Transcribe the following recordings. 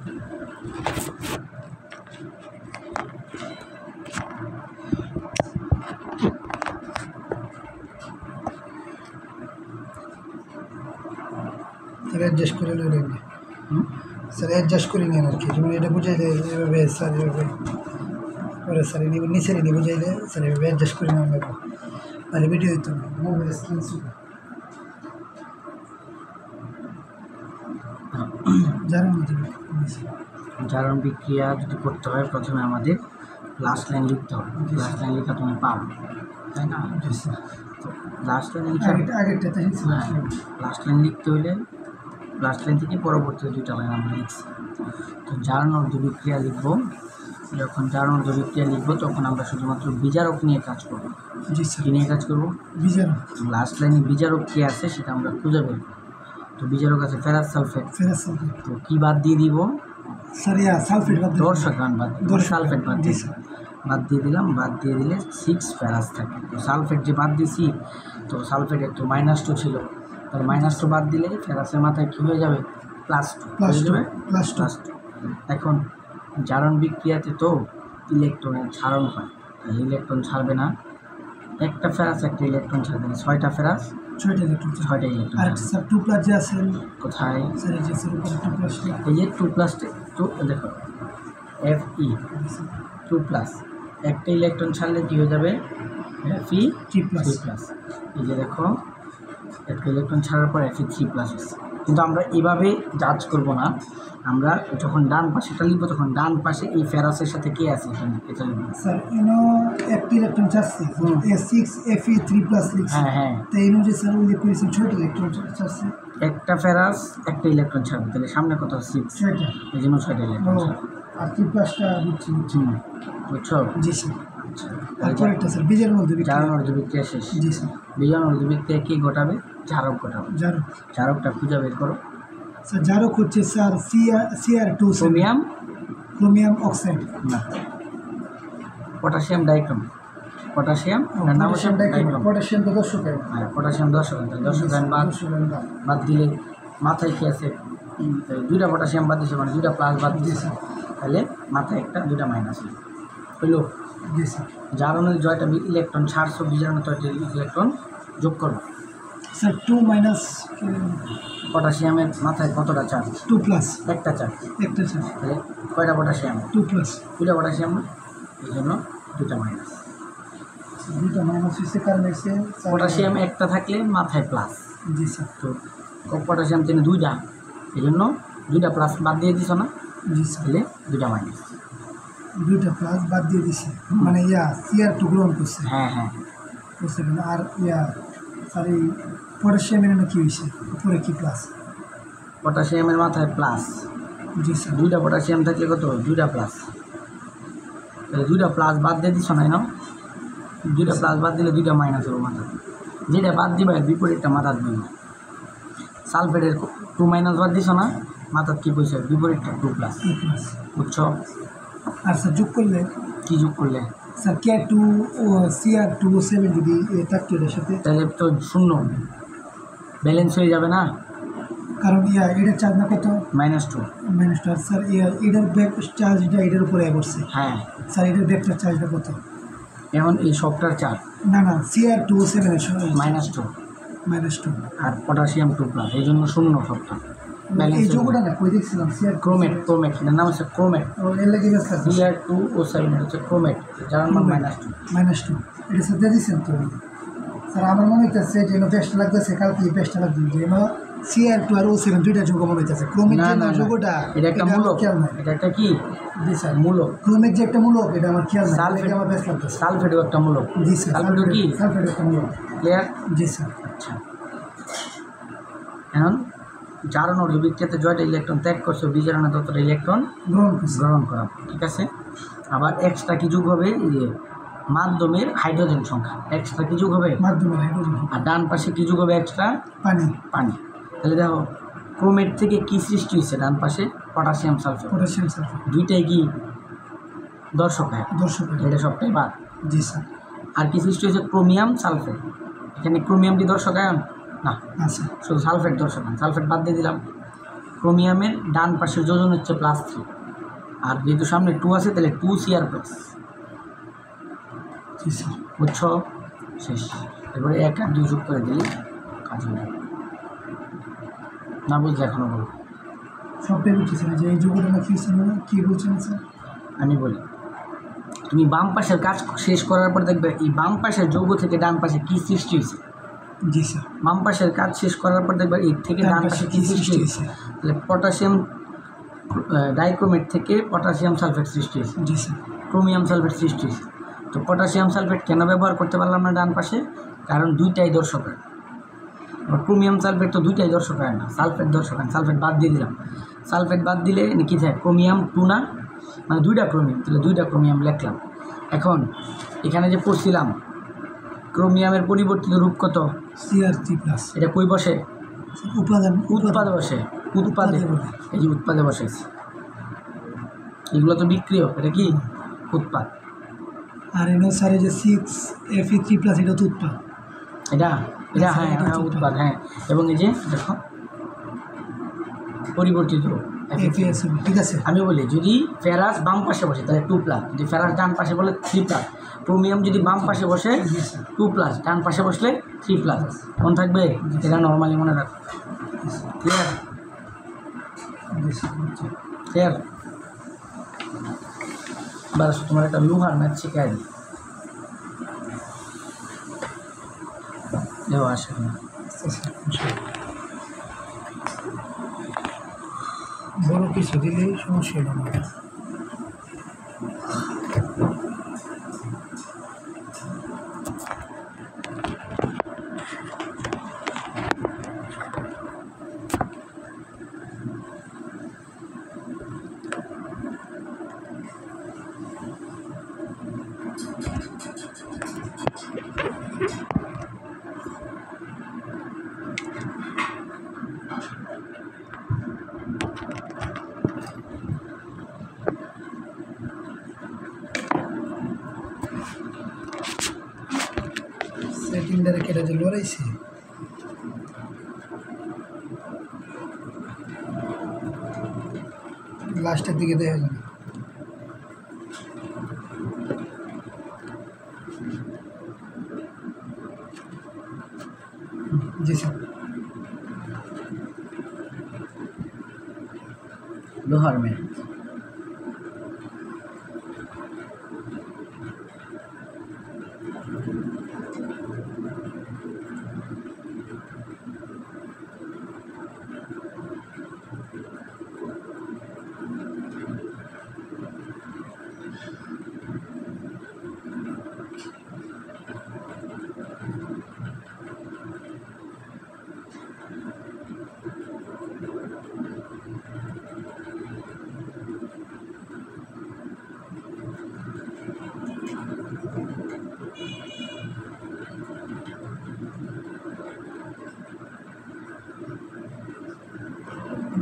Sir adjust করে নেবেন, sir adjust করে নেন আর কি, যেমন এটা বুঝাইলে এভাবে স্যার এভাবে পরে স্যার নিচের এনে বুঝাইলে স্যার এভাবে অ্যাডজাস্ট করে নেওয়া ব্যাপার, তাহলে ভিডিও হইতো না মোবাইল স্ক্রিন ছিল। জারণ বিক্রিয়া যদি করতে হয় প্রথমে আমাদের লাস্ট লাইন লিখতে হবে, লাস্ট লাইন লেখা তুমি পারো, তাই না? তো লাস্ট লাইন লিখে লাস্ট লাইন লিখতে হলে লাস্ট লাইন থেকে পরবর্তী দুইটা লাইন আমরা লিখছি। তো জারণ অর্ধ বিক্রিয়া লিখবো, যখন জারণ অর্ধ বিক্রিয়া লিখবো তখন আমরা শুধুমাত্র বিজারক নিয়ে কাজ করবো। কী নিয়ে কাজ করবো? বিজারক। লাস্ট লাইনে বিজারক কী আছে সেটা আমরা খুঁজে বের করবো। তো বিজারক আছে ফেরাস সালফেট। তো কী বাদ দিয়ে দিব? সালফেট দর্শকান বাদ, সালফেট বাদ দিয়েছি, বাদ দিয়ে দিলাম। বাদ দিয়ে দিলে 6 ফেরাস থাকে। তো সালফেট যে বাদ দিয়েছি, তো সালফেটের তো -2 ছিল, তাহলে -2 বাদ দিলে ফেরাসের মাথায় কী হয়ে যাবে? +2 হয়ে যাবে, +2। এখন জারণ বিক্রিয়াতে তো ইলেকট্রনের ছাড়ন হয়, তাহলে ইলেকট্রন ছাড়বে না, একটা ফেরাস একটা ইলেকট্রন ছাড়বে না, 6টা ফেরাস 6টা ইলেকট্রন। আর স্যার 2+ যে আছে কোথায়? স্যার এই যে স্যার 2+, এই যে 2+, তো দেখো Fe 2+, একটা ইলেকট্রন ছাড়লে কী হয়ে যাবে? Fe 3+। এই যে দেখো একটা ইলেকট্রন ছাড়ার পর Fe 3+ হচ্ছে। কিন্তু আমরা এভাবে জাজ করব না, আমরা যখন ডান পাশেটা লিখবো তখন ডান পাশে এই ফেরাসের সাথে কে আছে এটা লিখবো। স্যার এনো একটা ইলেকট্রন ছাড়ছে, A6 Fe 3+ লিখছে। হ্যাঁ হ্যাঁ, তো এনো যে স্যার উল্লেখ করেছেন 6টা ইলেকট্রন ছাড়ছে, একটা ফেরাস একটা ইলেকট্রন ছাড়বে, তাহলে সামনে কত? 6টা, এই জন্য 6টা ইলেকট্রন ছাড়বে। আর 3+টা বুঝছি, বুঝছো? জি স্যার। তারপর একটা স্যার বিজারণ অর্ধ বিক্রিয়া, জারণ অর্ধ বিক্রিয়া শেষ। জি স্যার। বিজারণ অর্ধ বিক্রিয়া কী ঘটাবে? জারক ঘটাবে। জারকটা খুঁজে বের করো। স্যার জারক হচ্ছে স্যার Cr2 ক্রোমিয়াম অক্সাইড, না পটাশিয়াম ডাইক্রোম, পটাশিয়াম ডাইক্রোম, পটাশিয়াম তো দর্শকায়ন। হ্যাঁ, পটাশিয়াম দর্শকায়ন বাদ দিলে মাথায় কী আছে? 2টা পটাশিয়াম বাদ দিয়েছে, মানে 2টা প্লাস বাদ দিয়েছে, তাহলে মাথায় একটা 2টা মাইনাস হইল। জি স্যার। জারণের জয়টা ইলেকট্রন ছাড়ছো, বিজারণের জয়টা ইলেকট্রন যোগ করবো। স্যার 2- পটাশিয়ামের মাথায় কতটা চার্জ? 2+, একটা চার্জ, তাহলে কয়টা পটাশিয়াম? 2+, 2টা পটাশিয়াম, এই জন্য 2টা মাইনাস। 2টা মাইনাস হচ্ছে কারণ হচ্ছে পটাশিয়াম একটা থাকলে মাথায় প্লাস। জি স্যার। তো পটাশিয়াম তিনি 2টা, এই জন্য 2টা প্লাস বাদ দিয়ে দিছ না? জি স্যার। তাহলে 2টা মাইনাস, 2টা প্লাস বাদ দিয়ে দিছে, মানে Cr2 গ্রহণ করছে। হ্যাঁ হ্যাঁ, বুঝতে পারলাম। আর স্যার এই পটাশিয়ামের কী হয়েছে? উপরে কি প্লাস? পটাশিয়ামের মাথায় প্লাস। জি স্যার। 2টা পটাশিয়াম থাকলে কত? 2টা প্লাস, তাহলে 2টা প্লাস বাদ দিয়ে দিচ্ছ না? 2টা প্লাস বাদ দিলে 2টা মাইনাস হবে মাথা, যেটা বাদ দিবা বিপরীতটা মাথার দিবে। সালফেটের 2- বাদ দিছ না, মাথার কী পয়সা? বিপরীতটা 2+, বুঝছো? আর স্যার যোগ করলে কী যোগ করলে? স্যার Cr2O7 যদি থাকতো এটার সাথে, তাহলে তো শূন্য ব্যালেন্স হয়ে যাবে না, কারণ এটার চার্জ না কত? -2। আর স্যার এটার ব্যাক চার্জটা এটার উপরে পড়ছে। হ্যাঁ স্যার, এটার ব্যাকটার চার্জটা কত? এখন এই সবটার চার্জ না Cr2O7 এর -2, আর পটাশিয়াম 2+, এই জন্য শূন্য সবটা। এই যোগটা না কই দেখছিলাম? ক্রোমেট, এটার নাম হচ্ছে ক্রোমেট। এর লাগে Cr2O7 হচ্ছে ক্রোমেট, যার মান -2। এটা সাথে দিচ্ছেন তো স্যার? আমার মনে হইতেছে যে বেস্ট লাগতেছে, কালকে বেস্টটা লাগবে, যে Cr2 আর O7 দুইটা যোগ মনে হইতেছে। ক্রোমেট যে যোগটা, এটা একটা মূলক, এটা একটা কি? জি স্যার, মূলক। ক্রোমেট যে একটা মূলক, এটা আমার খেয়াল নাই। সালফেট আমার বেস্ট লাগতেছে। সালফেটও একটা মূলক। জি স্যার। সালফেটও কি? সালফেট একটা মূলক। ক্লিয়ার? জি স্যার। আচ্ছা, এখন জারণ অর্ধ বিক্রিয়াতে জয়টা ইলেকট্রন ত্যাগ করছে, বিজারণে ততটা ইলেকট্রন গ্রহণ করা, ঠিক আছে? আবার এক্সট্রা কি যোগ হবে? যে মাধ্যমের হাইড্রোজেন সংখ্যা, এক্সট্রা কি যোগ হবে? মাধ্যমের হাইড্রোজেন। আর ডান পাশে কি যোগ হবে? এক্সট্রা পানি। তাহলে দেখো ক্রোমেট থেকে কি সৃষ্টি হয়েছে? ডান পাশে পটাশিয়াম সালফেট, দুইটাই কি দর্শক, এটা সবটাই বাদ। জি স্যার। আর কি সৃষ্টি হয়েছে? ক্রোমিয়াম সালফেট, এখানে ক্রোমিয়াম কি দর্শক আয়ন? না, আচ্ছা, শুধু সালফেট দর্শক আয়ন, সালফেট বাদ দিয়ে দিলাম। ক্রোমিয়ামের ডান পাশের যোজন হচ্ছে +3, আর যেহেতু সামনে 2 আছে তাহলে 2Cr+। জি স্যার। বুঝছো? শেষ। এবারে 1 আর 2 যোগ করে দিলে কাজ হবে। না বুঝলে এখনো বলো। সবটাই বুঝছি স্যার, যে এই যুগটা না কি বলছেন স্যার? আমি বলি, তুমি বাম পাশের কাজ শেষ করার পর দেখবে এই বাম পাশের যৌগ থেকে ডান পাশে কী সৃষ্টি হয়েছে। জি স্যার। বাম পাশের কাজ শেষ করার পর দেখবে এর থেকে ডান পাশে কী সৃষ্টি হয়েছে। তাহলে পটাশিয়াম ডাইক্রোমেট থেকে পটাশিয়াম সালফেট সৃষ্টি হয়েছে। জি স্যার। ক্রোমিয়াম সালফেট সৃষ্টি হয়েছে। তো পটাশিয়াম সালফেট কেন ব্যবহার করতে পারলাম না ডান পাশে? কারণ দুইটাই দর্শক হয়। ক্রোমিয়াম সালফেট তো দুইটাই দর্শক হয় না, সালফেট দর্শক হয়। সালফেট বাদ দিয়ে দিলাম। সালফেট বাদ দিলে কী থাকে? ক্রোমিয়াম 2 না, মানে 2টা ক্রোমিয়াম, তাহলে 2টা ক্রোমিয়াম লিখলাম। এখন এখানে যে পড়ছিলাম ক্রোমিয়ামের পরিবর্তিত রূপ কত? Cr3+। এটা কই বসে? উৎপাদে বসে। উৎপাদে, এই যে উৎপাদে বসেছে। এগুলো তো বিক্রিয়, এটা কি উৎপাদ। আর এনে স্যার এই যে 6Fe3+, এটা তো উৎপাদ। এটা হ্যাঁ উৎপাদ, হ্যাঁ। এবং এই যে দেখো পরিবর্তিত রূপ। ঠিক আছে। আমি বলি যদি ফেরাস বাম পাশে বসে তাহলে 2+, যদি ফেরাস ডান পাশে বলে 3+, ক্রোমিয়াম যদি বাম পাশে বসে 2+, ডান পাশে বসলে 3+। কোন থাকবে? এটা নর্মালি মনে রাখো। ক্লিয়ার? ক্লিয়ার? বাস তোমার একটা লোহার ম্যাথ শিখাই দিই। দেওয়া আসে না বড় কিছু দিলে সমস্যা হলো না। সেকেন্ডারে কেটে যে লড়াইছে লাস্টের দিকে দেখা যাবে। জি স্যার। লোহার ম্যাথ।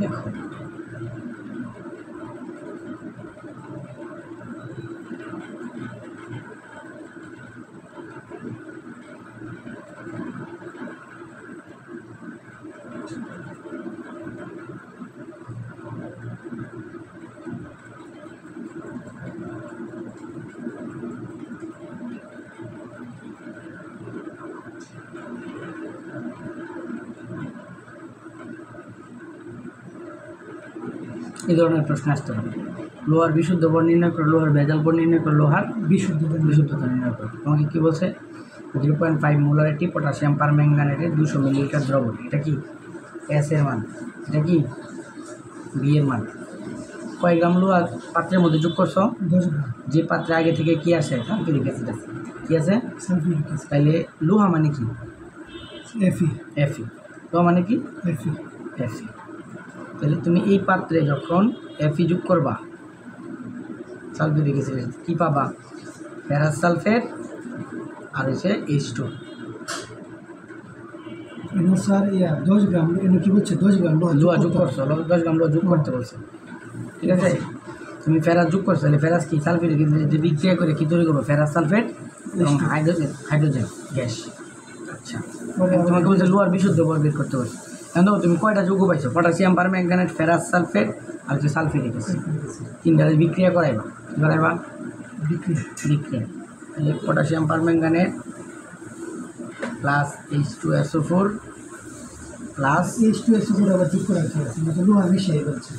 দেখো এই ধরনের প্রশ্ন আসতে পারে। লোহার বিশুদ্ধ বর নির্ণয় করো, লোহার ভেজাল বর নির্ণয় করো, লোহার বিশুদ্ধতা নির্ণয় করো। তোমাকে কী বলছে? 0.5 মোলারিটি পটাশিয়াম পারম্যাঙ্গানেটের 200 মিলিলিটার দ্রবণ। এটা কি এস এর মান, এটা কি বি এর মান। কয় গ্রাম লোহা পাত্রের মধ্যে যোগ করছো? 10 গ্রাম। যে পাত্রে আগে থেকে কী আসে? সালফিউরিক অ্যাসিড আছে। কী আছে? Sulphuric acid. তাইলে লোহা মানে কি? Fe। লোহা মানে কি? Fe। তাহলে তুমি এই পাত্রে যখন Fe যোগ করবা সালফিউরিক অ্যাসিড কী পাবা? ফেরাস সালফেট আর হচ্ছে H2। স্যার 10 গ্রাম কি বলছে? 10 গ্রাম লোহা যোগ করছো, 10 গ্রাম লোহা যোগ করতে বলছে। ঠিক আছে, তুমি ফেরাস যোগ করছো, তাহলে ফেরাস কি সালফিউরিক অ্যাসিড বিক্রিয়া করে কী তৈরি করবো? ফেরাস সালফেট এবং হাইড্রোজেন গ্যাস। আচ্ছা, তোমাকে বলছে লোহার বিশুদ্ধ বর বের করতে বলছে। দেখো তুমি কয়টা যৌগ পাইছো, পটাশিয়াম পারম্যাঙ্গানেট, ফেরাস সালফেট আর হচ্ছে সালফেরিক অ্যাসিড, তিনটা বিক্রিয়া করাইবা, কী করাইবা? বিক্রিয়া। তাহলে potassium permanganate plus H2SO4 plus H2SO4 আবার যোগ করা আছে, লোহা মিশিয়ে বলছে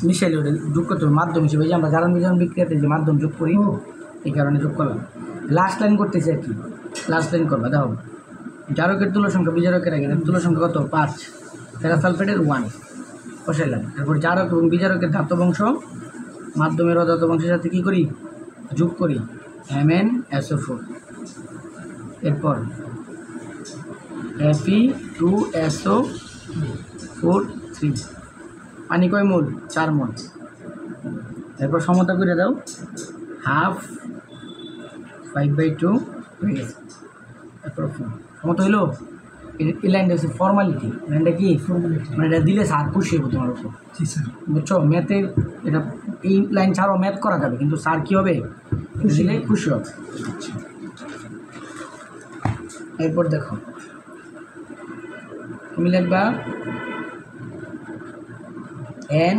মিশাইলে ওটা যোগ করতে হবে মাধ্যম হিসেবে, যে আমরা জারণ বিজারণ বিক্রিয়াতে যে মাধ্যম যোগ করি এই কারণে যোগ করলাম। লাস্ট লাইন করতেছি আর কি, লাস্ট লাইন করবা। দেখো জারকের তুলো সংখ্যা বিজারকের আগে তুলো সংখ্যা কত? 5, ফেরাস সালফেটের 1 বসাইলাম। তারপর জারক এবং বিজারকের ধাতব অংশ মাধ্যমের অধাতব অংশের সাথে কী করি? যোগ করি MnSO4। এরপর Fe2SO4 3, পানি কয় মোল? 4 মোল। এরপর সমতা করে দাও, 1/2 5/2 হয়ে গেছে। তারপর সমতা হইলো। এই লাইনটা হচ্ছে ফর্মালিটি, লাইনটা কি? মানে এটা দিলে স্যার খুশি হবো তোমার উপর, বুঝছো? ম্যাথের এটা এই লাইন ছাড়াও ম্যাথ করা যাবে, কিন্তু স্যার কী হবে? দিলে খুশি হবে। এরপর দেখো তুমি লিখবা N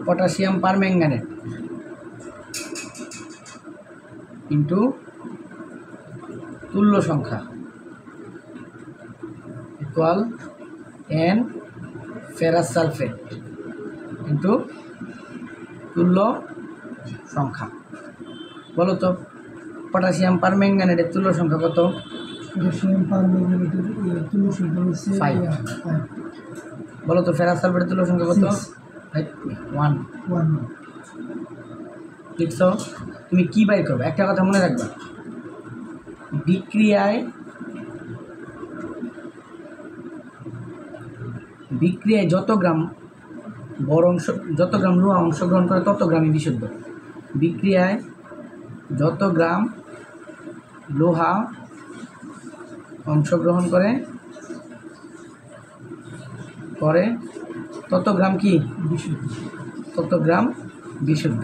পটাশিয়াম পারম্যাঙ্গানেট ইন্টু তুল্য সংখ্যা equal N ferrous sulphate into তুল্য সংখ্যা। বলো তো পটাশিয়াম পারম্যাঙ্গানেটের তুল্য সংখ্যা কত? পটাশিয়াম পারম্যাঙ্গানেটের তুল্য সংখ্যা হচ্ছে 5। বলো তো ফেরাস সালফেটের তুল্য সংখ্যা কত? 1 লিখছ। তুমি কী বাই করবে? একটা কথা মনে রাখবা, বিক্রিয়ায় যত গ্রাম বড় অংশ, যত গ্রাম লোহা অংশগ্রহণ করে তত গ্রামই বিশুদ্ধ। বিক্রিয়ায় যত গ্রাম লোহা অংশগ্রহণ করে তত গ্রাম কি? বিশুদ্ধ। তত গ্রাম বিশুদ্ধ।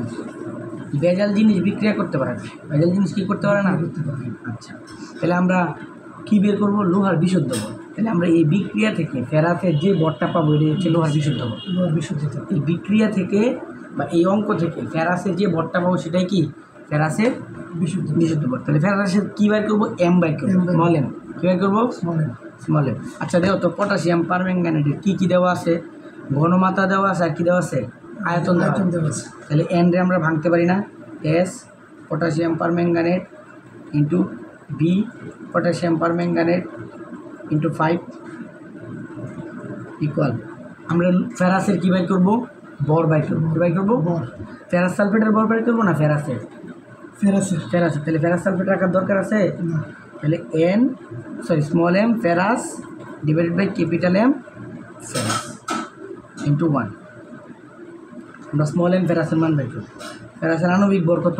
ভেজাল জিনিস বিক্রিয়া করতে পারে না। ভেজাল জিনিস কী করতে পারে না? আচ্ছা, তাহলে আমরা কী বের করবো? লোহার বিশুদ্ধ বল। তাহলে আমরা এই বিক্রিয়া থেকে ফেরাসের যে বরটা পাবো এটা হচ্ছে লোহার বিশুদ্ধ বল। লোহার বিশুদ্ধতা। এই বিক্রিয়া থেকে বা এই অঙ্ক থেকে ফেরাসের যে বরটা পাবো সেটাই কি? ফেরাসের বিশুদ্ধ বল। তাহলে ফেরাসের কী বের করবো? M বের করবো, স্মল m। কী বের করবো? Small m। আচ্ছা দেখো তো পটাশিয়াম পারম্যাঙ্গানেটের কী কী দেওয়া আছে? ঘনমাত্রা দেওয়া আছে, আর কী দেওয়া আছে? আয়তন দেওয়া আছে। তাহলে N রে আমরা ভাঙতে পারি না। S potassium permanganate into B potassium permanganate into 5 equal আমরা ফেরাসের কী বাই করবো? বর বাই করবো। কী বাই করবো? ফেরাস সালফেটের বর বাই করবো না ফেরাসের? ফেরাসের। তাহলে ফেরাস সালফেট রাখার দরকার আছে? তাহলে small m ferrous divided by capital M ferrous into 1। আমরা স্মল m ফেরাসের মান বাই করবো। ফেরাসের আণবিক ভর কত?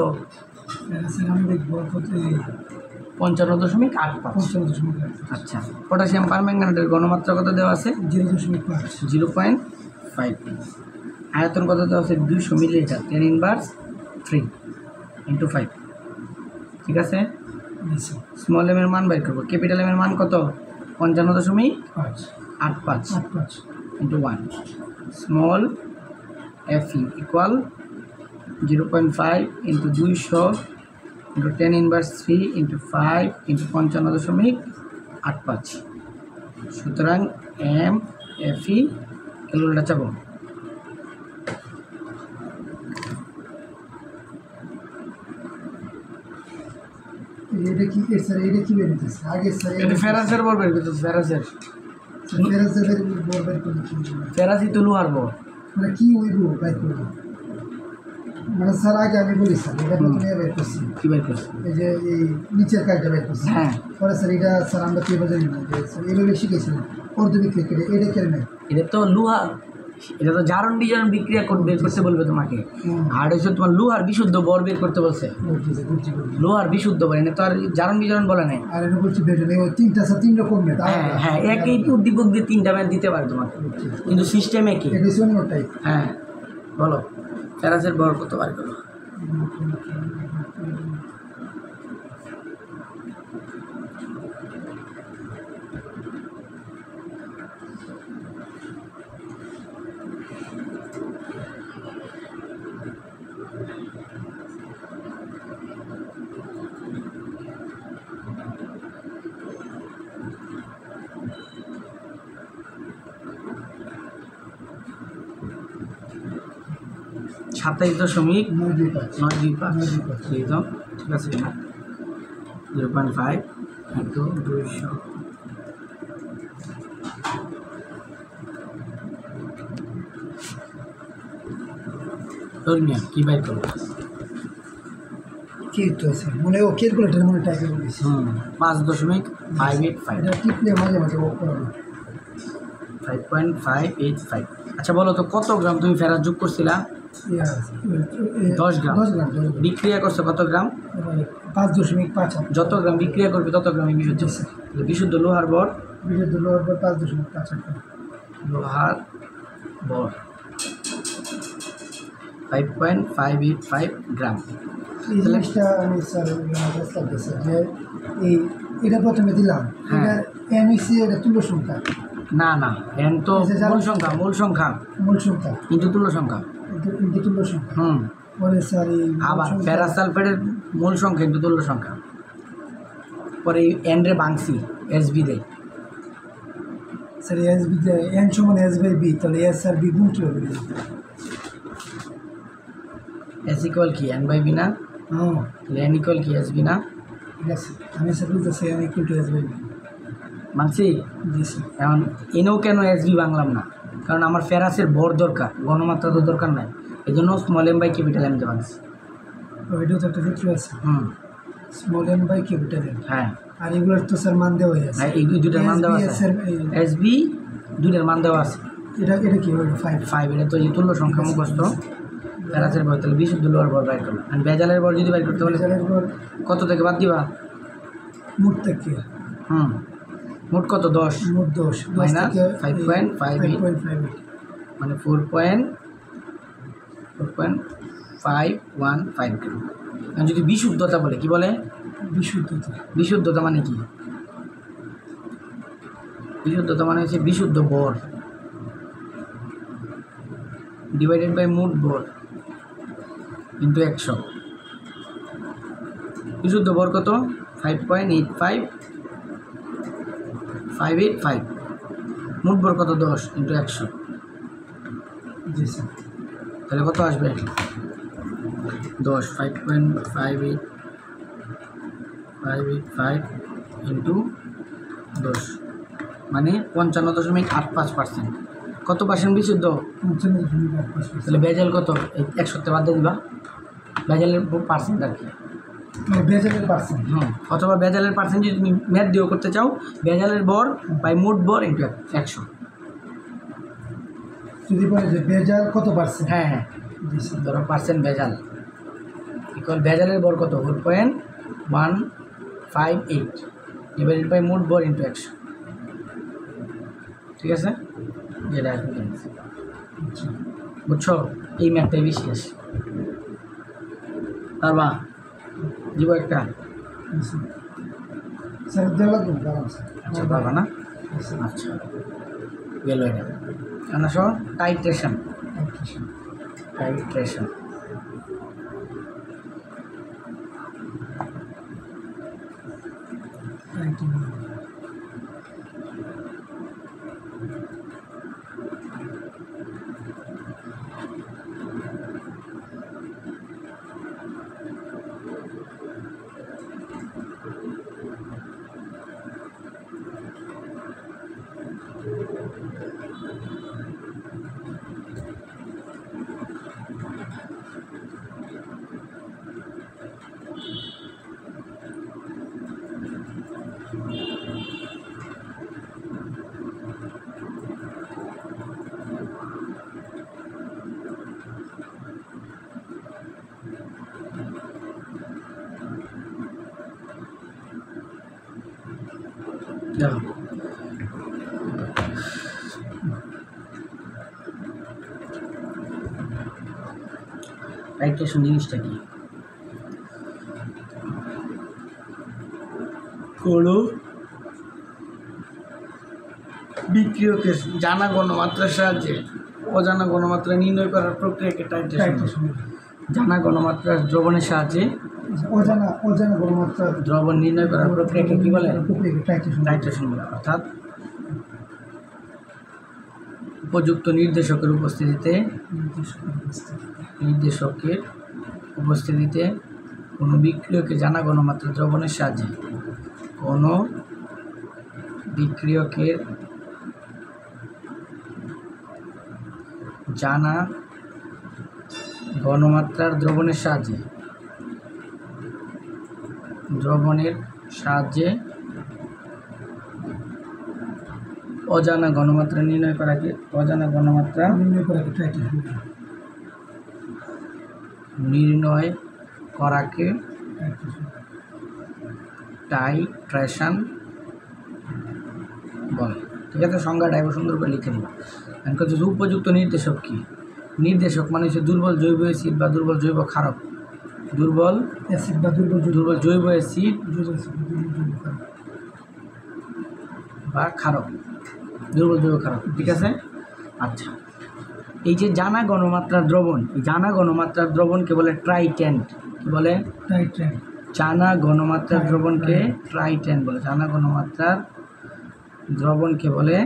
55.85। আচ্ছা, পটাশিয়াম পারম্যাঙ্গানেটের ঘনমাত্রা কত দেওয়া আছে? 0.5। আয়তন কত দেওয়া আছে? 200 মিলিলিটার, 10⁻³ ইন্টু 5। ঠিক আছে, স্মল m এর মান বের করবো। ক্যাপিটাল M এর মান কত? 55.85 into 1। Small Fe equal 0.5 into 200 into 10⁻³ into 5 into 55.85। সুতরাং Fe ক্যালকুলেটার চাপো। এটা কি স্যার? এটা কি বের হইতেছে আগে স্যার? এটা ফেরাসের বর বের করতেছে। ফেরাসের বর বের করলে কি? ফেরাসই তো লোহার বর। মানে কি হইব বের করব? মানে স্যার আগে আমি বলি স্যার, এটা প্রথমে বের করছি। কি বের করছি? এই যে এই নিচের কাজটা বের করছি। হ্যাঁ, পরে স্যার এটা স্যার আমরা কীভাবে জানি না যে স্যার এইভাবে শিখেছিলাম অর্ধবিক্রিয়া করে। এটা কেন? এটা তো লোহা, এটা তো জারণ বিজারণ বিক্রিয়া বের করতে বলবে তোমাকে। আর হচ্ছে তোমার লোহার বিশুদ্ধ বর বের করতে বলছে। লোহার বিশুদ্ধ বর, এটা তো আর জারণ বিজারণ বলে নাই। আর এটা বলছি বের ওই তিনটা স্যার 3 রকম মেথ। হ্যাঁ হ্যাঁ, একই উদ্দীপক দিয়ে 3টা ম্যাথ দিতে পারে তোমাকে, কিন্তু সিস্টেম একই। এটা অন্য টাইপ। হ্যাঁ বলো, ফেরাসের বর কত বার করো? 27.925 এই তো ঠিক আছে না 0.5 ইন্টু 200 ধর্মিয়া কি বাইর করবো কি তো আছে মনে ও ক্যালকুলেটর মনে টাইপ করে দিয়েছি 5.585 এটা টিপলে মাঝে মাঝে ও করে 5.585 আচ্ছা বলো তো কত গ্রাম তুমি ফেরাত যোগ করছিলা 10 গ্রাম বিক্রিয়া করছে কত গ্রাম 5.58 যত গ্রাম বিক্রিয়া করবে তত গ্রামই বিশুদ্ধ বিশুদ্ধ লোহার ভর বিশুদ্ধ লোহার ভর 5.58 লোহার ভর 5.585 গ্রাম এই জিনিসটা আমি স্যার লাগতেছে যে এই এটা প্রথমে দিলাম এটা এমইসি এটা তুল্য সংখ্যা না না এন তো মূল সংখ্যা কিন্তু তুল্য সংখ্যা পরে স্যার আবার ফেরাস সালফেটের মূল সংখ্যা কিন্তু তুল্য সংখ্যা পরে এনরে বাংসি এসবি দেয় স্যার এসবি এন সমান এস বাই বি তাহলে এস আর বি গুণ কীভাবে এস ইকুয়াল কি এন বাই বি না হ্যাঁ এন ইকুয়াল কি এস বি না ঠিক আছে আমি স্যার বুঝতেছি N equal to S by B মানছি এখন এনেও কেন এসবি বাংলাম না কারণ আমার ফেরাসের ভর দরকার গণমাত্রা তো দরকার নাই এই জন্য small M by capital M দেওয়া আছে ওইটাও তো একটা সূত্র আছে small M by capital M হ্যাঁ আর এগুলোর তো স্যার মান দেওয়া আছে হ্যাঁ এই দুইটার মান দেওয়া আছে এসবি দুইটার মান দেওয়া আছে এটা কি হবে 5 এটা তো এই তুল্য সংখ্যা মুখস্থ ফেরাসের ভর তাহলে বিশুদ্ধ লোহার ভর বাইর করলাম আর বেজালের ভর যদি বাইর করতে বলে কত থেকে বাদ দিবা মোট থেকে মোট কত 10 মোট 10 মাইনাস 5.58 মানে 4.515 গ্রাম আর যদি বিশুদ্ধতা বলে কি বলে বিশুদ্ধতা মানে কি বিশুদ্ধতা মানে হচ্ছে বিশুদ্ধ ভর ডিভাইডেড বাই মোট ভর ইন্টু 100 বিশুদ্ধ ভর কত 5.85585 মোট ভর কত 10 ইন্টু 100 জি স্যার তাহলে কত আসবে 10 5.585 ইন্টু 10 মানে 55.85%। কত পার্সেন্ট বিশুদ্ধ? 55.85%। তাহলে ভেজাল কত? 100 বাদ দিয়ে দিবা, ভেজালের পার্সেন্ট আর কি, ভেজালের পার্সেন্ট। অথবা ভেজালের পার্সেন্ট যদি তুমি ম্যাথ দিয়েও করতে চাও, ভেজালের ভর বাই মোট ভর ইন্টু 100 যদি বলে যে ভেজাল কত পার্সেন্ট, হ্যাঁ হ্যাঁ ধরো পার্সেন্ট ভেজাল ইকুয়াল ভেজালের ভর কত 4.158 ডিভাইডেড বাই মোট ভর ইন্টু 100, ঠিক আছে? যেটা বুঝছো, এই ম্যাথটাই বেশি আসে। পারবা? দিব একটা, আচ্ছা পারবা না? আচ্ছা গেল এটা। কেন সহ টাইট্রেশন, টাইট্রেশন দেখো টাইট্রেশন জিনিসটা কি? কোনো বিক্রিয়কের জানা গণমাত্রার সাহায্যে অজানা গণমাত্রা নির্ণয় করার প্রক্রিয়াকে টাইট্রেশন। জানা গণমাত্রার দ্রবণের সাহায্যে অজানা গণমাত্রা দ্রবণ নির্ণয় করার প্রক্রিয়াকে কি বলে? টাইট্রেশন বলে। অর্থাৎ উপযুক্ত নির্দেশকের উপস্থিতিতে কোনো বিক্রিয়কে জানা ঘনমাত্রা দ্রবণের সাহায্যে কোনো বিক্রিয়কের জানা ঘনমাত্রার দ্রবণের সাহায্যে অজানা ঘনমাত্রা নির্ণয় করাকে টাইট্রেশন বলে। ঠিক আছে, সংজ্ঞাটা এবার সুন্দর করে লিখে নিব। এখন হচ্ছে উপযুক্ত নির্দেশক কি? নির্দেশক মানে হচ্ছে দুর্বল জৈব অ্যাসিড বা দুর্বল জৈব ক্ষারক, দুর্বল জৈব অ্যাসিড বা ক্ষারক, দুর্বল জৈব ক্ষারক। ঠিক আছে। আচ্ছা, এই যে জানা ঘনমাত্রার দ্রবণ, এই জানা ঘনমাত্রার দ্রবণকে বলে ট্রাইটেন্ট। কি বলে? টাইট্রেন্ট। জানা ঘনমাত্রার দ্রবণকে ট্রাইটেন্ট বলে। জানা ঘনমাত্রার দ্রবণকে বলে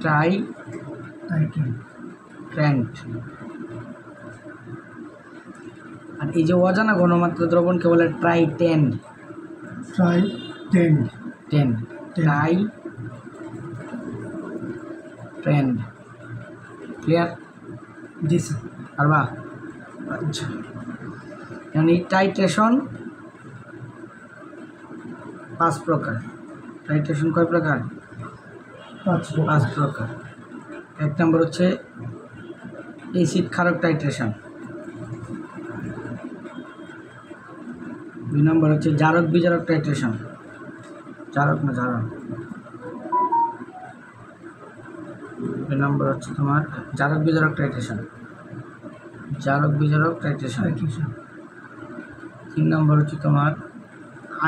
ট্রাইটেন্ট। আর এই যে অজানা ঘনমাত্রার দ্রবণকে বলে ট্রাইটেন্ট। ক্লিয়ার? জি স্যার। আর বা আচ্ছা, মানে টাইট্রেশন 5 প্রকার। টাইট্রেশন কয় প্রকার? 5 প্রকার। 1 নম্বর হচ্ছে অ্যাসিড ক্ষারক টাইট্রেশন। 2 নম্বর হচ্ছে জারক বিজারক টাইট্রেশন। জারক। 2 নম্বর হচ্ছে তোমার জারক বিজারক টাইট্রেশন। 3 নম্বর হচ্ছে তোমার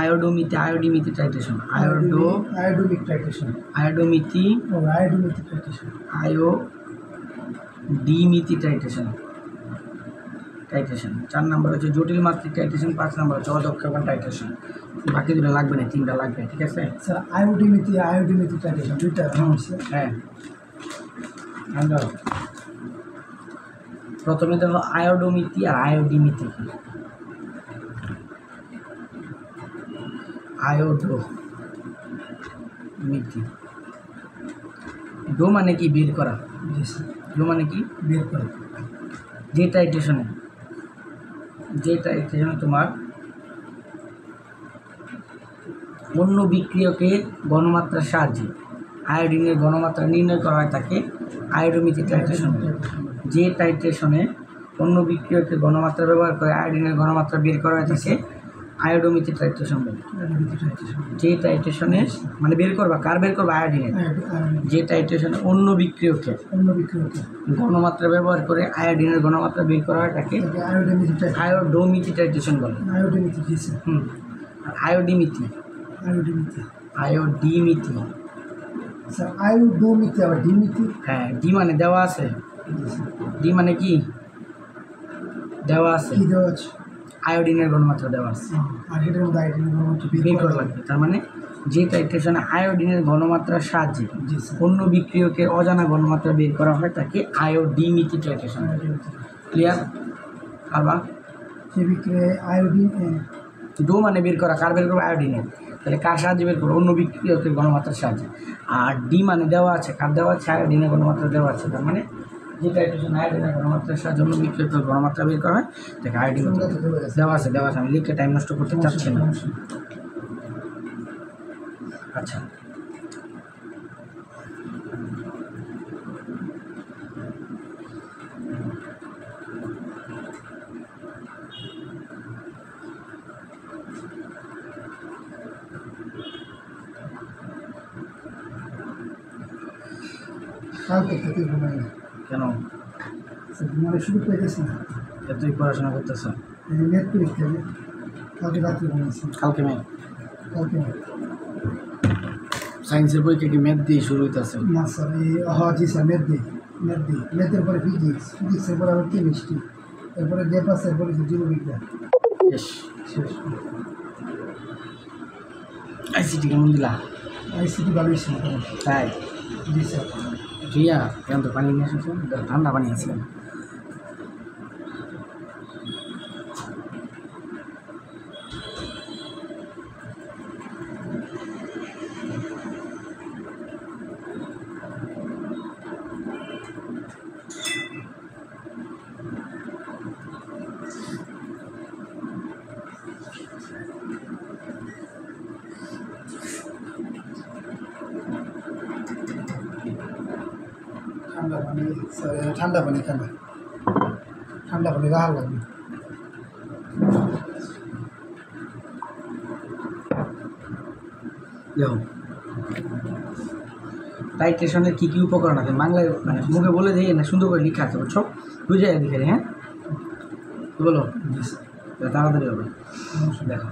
আয়োডিমিতি টাইট্রেশন। আয়োডিমিতি টাইট্রেশন। 4 নম্বর হচ্ছে জটিল মাত্রিক টাইট্রেশন। 5 নম্বর হচ্ছে অদক্ষেপণ টাইট্রেশন। বাকি 2টা লাগবে না, 3টা লাগবে। ঠিক আছে স্যার। আয়োডিমিতি টাইট্রেশন 2টা। হ্যাঁ, প্রথমে দেখো আয়োডোমিতি আর আয়োডিমিতি। আয়োডোমিতি, ডো মানে কি? বের করা। ডো মানে কি? বের করা। যে টাইট্রেশনে তোমার অন্য বিক্রিয়কের ঘনমাত্রার সাহায্যে আয়োডিনের ঘনমাত্রা নির্ণয় করা হয় তাকে আয়োডোমিতি টাইট্রেশন। যে টাইট্রেশনে অন্য বিক্রিয়কের ঘনমাত্রা ব্যবহার করে আয়োডিনের ঘনমাত্রা বের করা হয় তাকে আয়োডোমিতি টাইট্রেশন বলে। যে টাইট্রেশনে মানে বের করবা, কার বের করবা? আয়োডিনের। যে টাইট্রেশনে অন্য বিক্রিয়কের ঘনমাত্রা ব্যবহার করে আয়োডিনের ঘনমাত্রা বের করা হয় তাকে আয়োডোমিতি টাইট্রেশন বলে। আর আয়োডিমিতি স্যার। আয়োডোমিতি আবার ডিমিতি। হ্যাঁ, ডি মানে দেওয়া আছে। ডি মানে কি? দেওয়া আছে। কি দেওয়া আছে? আয়োডিনের ঘনমাত্রা দেওয়া আছে, আর এটার মধ্যে আয়োডিনের ঘনমাত্রা বের করা লাগবে। তার মানে যে টাইট্রেশনে আয়োডিনের ঘনমাত্রার সাহায্যে অন্য বিক্রিয়কের অজানা ঘনমাত্রা বের করা হয় তাকে আয়োডিমিতি টাইট্রেশন। ক্লিয়ার? আরবা যে বিক্রিয়ায় আয়োডিন। ডো মানে বের করা, কার বের করবো? আয়োডিনের। তাহলে কার সাহায্যে বের করবো? অন্য বিক্রিয়কের ঘনমাত্রার সাহায্যে। আর ডি মানে দেওয়া আছে, কার দেওয়া আছে? আয়োডিনের ঘনমাত্রা দেওয়া আছে। তার মানে যে টাইট্রেশন আয়োডিনের ঘনমাত্রার সাহায্যে অন্য বিক্রিয়কের ঘনমাত্রা বের করা হয় তাকে আয়োডিন দেওয়া আছে। আমি লিখে টাইম নষ্ট করতে চাচ্ছি না। আচ্ছা, কালকে থেকে ঘুমাই না। কেন? ঘুমানোর সুযোগ পাইতেছি না। তুই পড়াশোনা করতেছ? নেট পরীক্ষা, কালকে রাত্রে ঘুমাইছি। কালকে ম্যাথ? কালকে সায়েন্সের পরীক্ষা কি ম্যাথ দিয়ে শুরু হইতেছে? না স্যার। জি স্যার, ম্যাথ দিই। ম্যাথের পরে ফিজিক্সের পরে আবার কেমিস্ট্রি, এরপরে ডেপাস, এরপরে জীববিজ্ঞান। শেষ। আইসিটি কেমন দিলা? আইসিটি ভালোই ছিল। তাই? জি স্যার। রিয়া কেন তো পানি নিয়ে এসেছো, ঠান্ডা পানি আছে। ঠান্ডা পানি ঠান্ডা পানি খাবে, ঠান্ডা পানি রাখা লাগবে। দেখো টাইট্রেশনের কী কী উপকরণ আছে বাংলায় মানে মুখে বলে দিয়ে না, সুন্দর করে লেখা আছে বুঝছো, বুঝে যায় দেখে। হ্যাঁ বলো তাড়াতাড়ি হবে। দেখো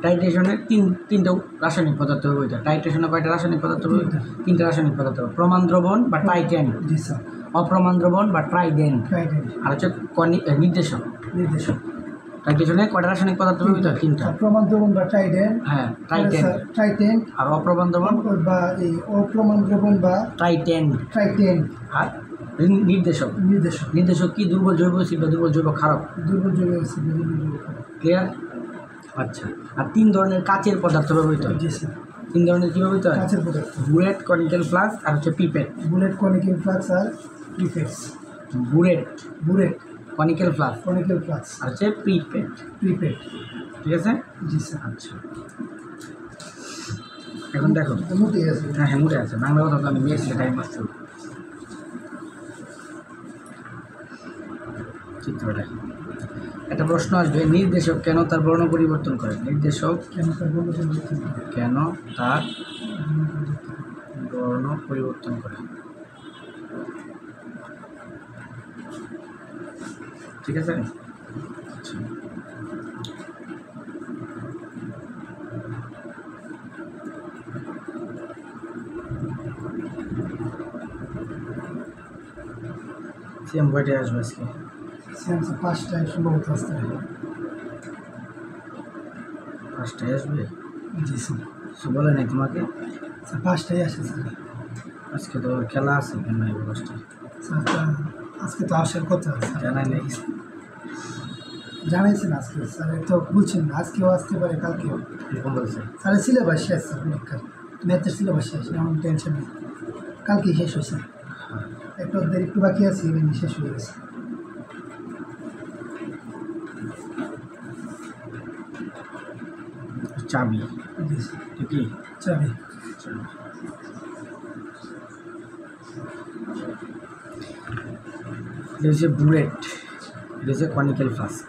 টাইট্রেশনের তিনটা রাসায়নিক পদার্থ হবে। ওইটা টাইট্রেশনের কয়টা রাসায়নিক পদার্থ হবে? তিনটা রাসায়নিক পদার্থ হবে, প্রমাণ দ্রবণ বা টাইটেন, অপ্রমাণ দ্রবণ বা ট্রাইডেন, আর হচ্ছে নির্দেশক। টাইট্রেশনে কয়টা রাসায়নিক পদার্থ হবে? তিনটা, প্রমাণ দ্রবণ বা ট্রাইডেন, হ্যাঁ ট্রাইটেন, আর অপ্রমাণ দ্রবণ বা এই অপ্রমাণ দ্রবণ বা ট্রাইটেন, আর নির্দেশক কি? দুর্বল জৈব অ্যাসিড বা দুর্বল জৈব ক্ষারক। ক্লিয়ার? আচ্ছা, আর তিন ধরনের কাচের পদার্থ ব্যবহৃত হয়। তিন ধরনের কী ব্যবহৃত হয়? কাচের পদার্থ, বুলেট, কনিক্যাল ফ্লাস্ক আর হচ্ছে পিপেট। বুলেট, কনিক্যাল ফ্লাস্ক আর পিপেটস। বুলেট, কনিক্যাল ফ্লাস্ক আর হচ্ছে পিপেট। ঠিক আছে? জি স্যার। আচ্ছা এখন দেখো, মোটে আছে। হ্যাঁ মোটে আছে, বাংলা কথা তো আমি নিয়েছি, টাইম আসছে। চিত্রটা একটা প্রশ্ন আসবে, নির্দেশক কেন তার বর্ণ পরিবর্তন করে? নির্দেশক কেন তার বর্ণ পরিবর্তন করে? ঠিক আছে? আচ্ছা সিএম কয়টায় আসবে আজকে? সিএমসি 5টায় সম্ভবত আসতে হবে। 5টায় আসবে? জি স্যার। কিছু বলে নাই তোমাকে? স্যার 5টায় আসে স্যার। আজকে তো খেলা আছে, কেন এই 5টায়? স্যার আজকে তো আসার কথা। জানাই নাই? জানাইছেন আজকে স্যার, তো বলছেন না আজকেও আসতে পারে, কালকেও। এরকম বলছে? স্যার সিলেবাস শেষ স্যার, পরীক্ষার ম্যাথের সিলেবাস শেষ, এমন টেনশন নেই। কালকে শেষ হয়েছে, একটু বাকি আছে, এমনি শেষ হয়ে গেছে। চাবি ঠিকই, চাবি এটা হচ্ছে বুলেট, এটা হচ্ছে কনিক্যাল ফ্লাস্ক।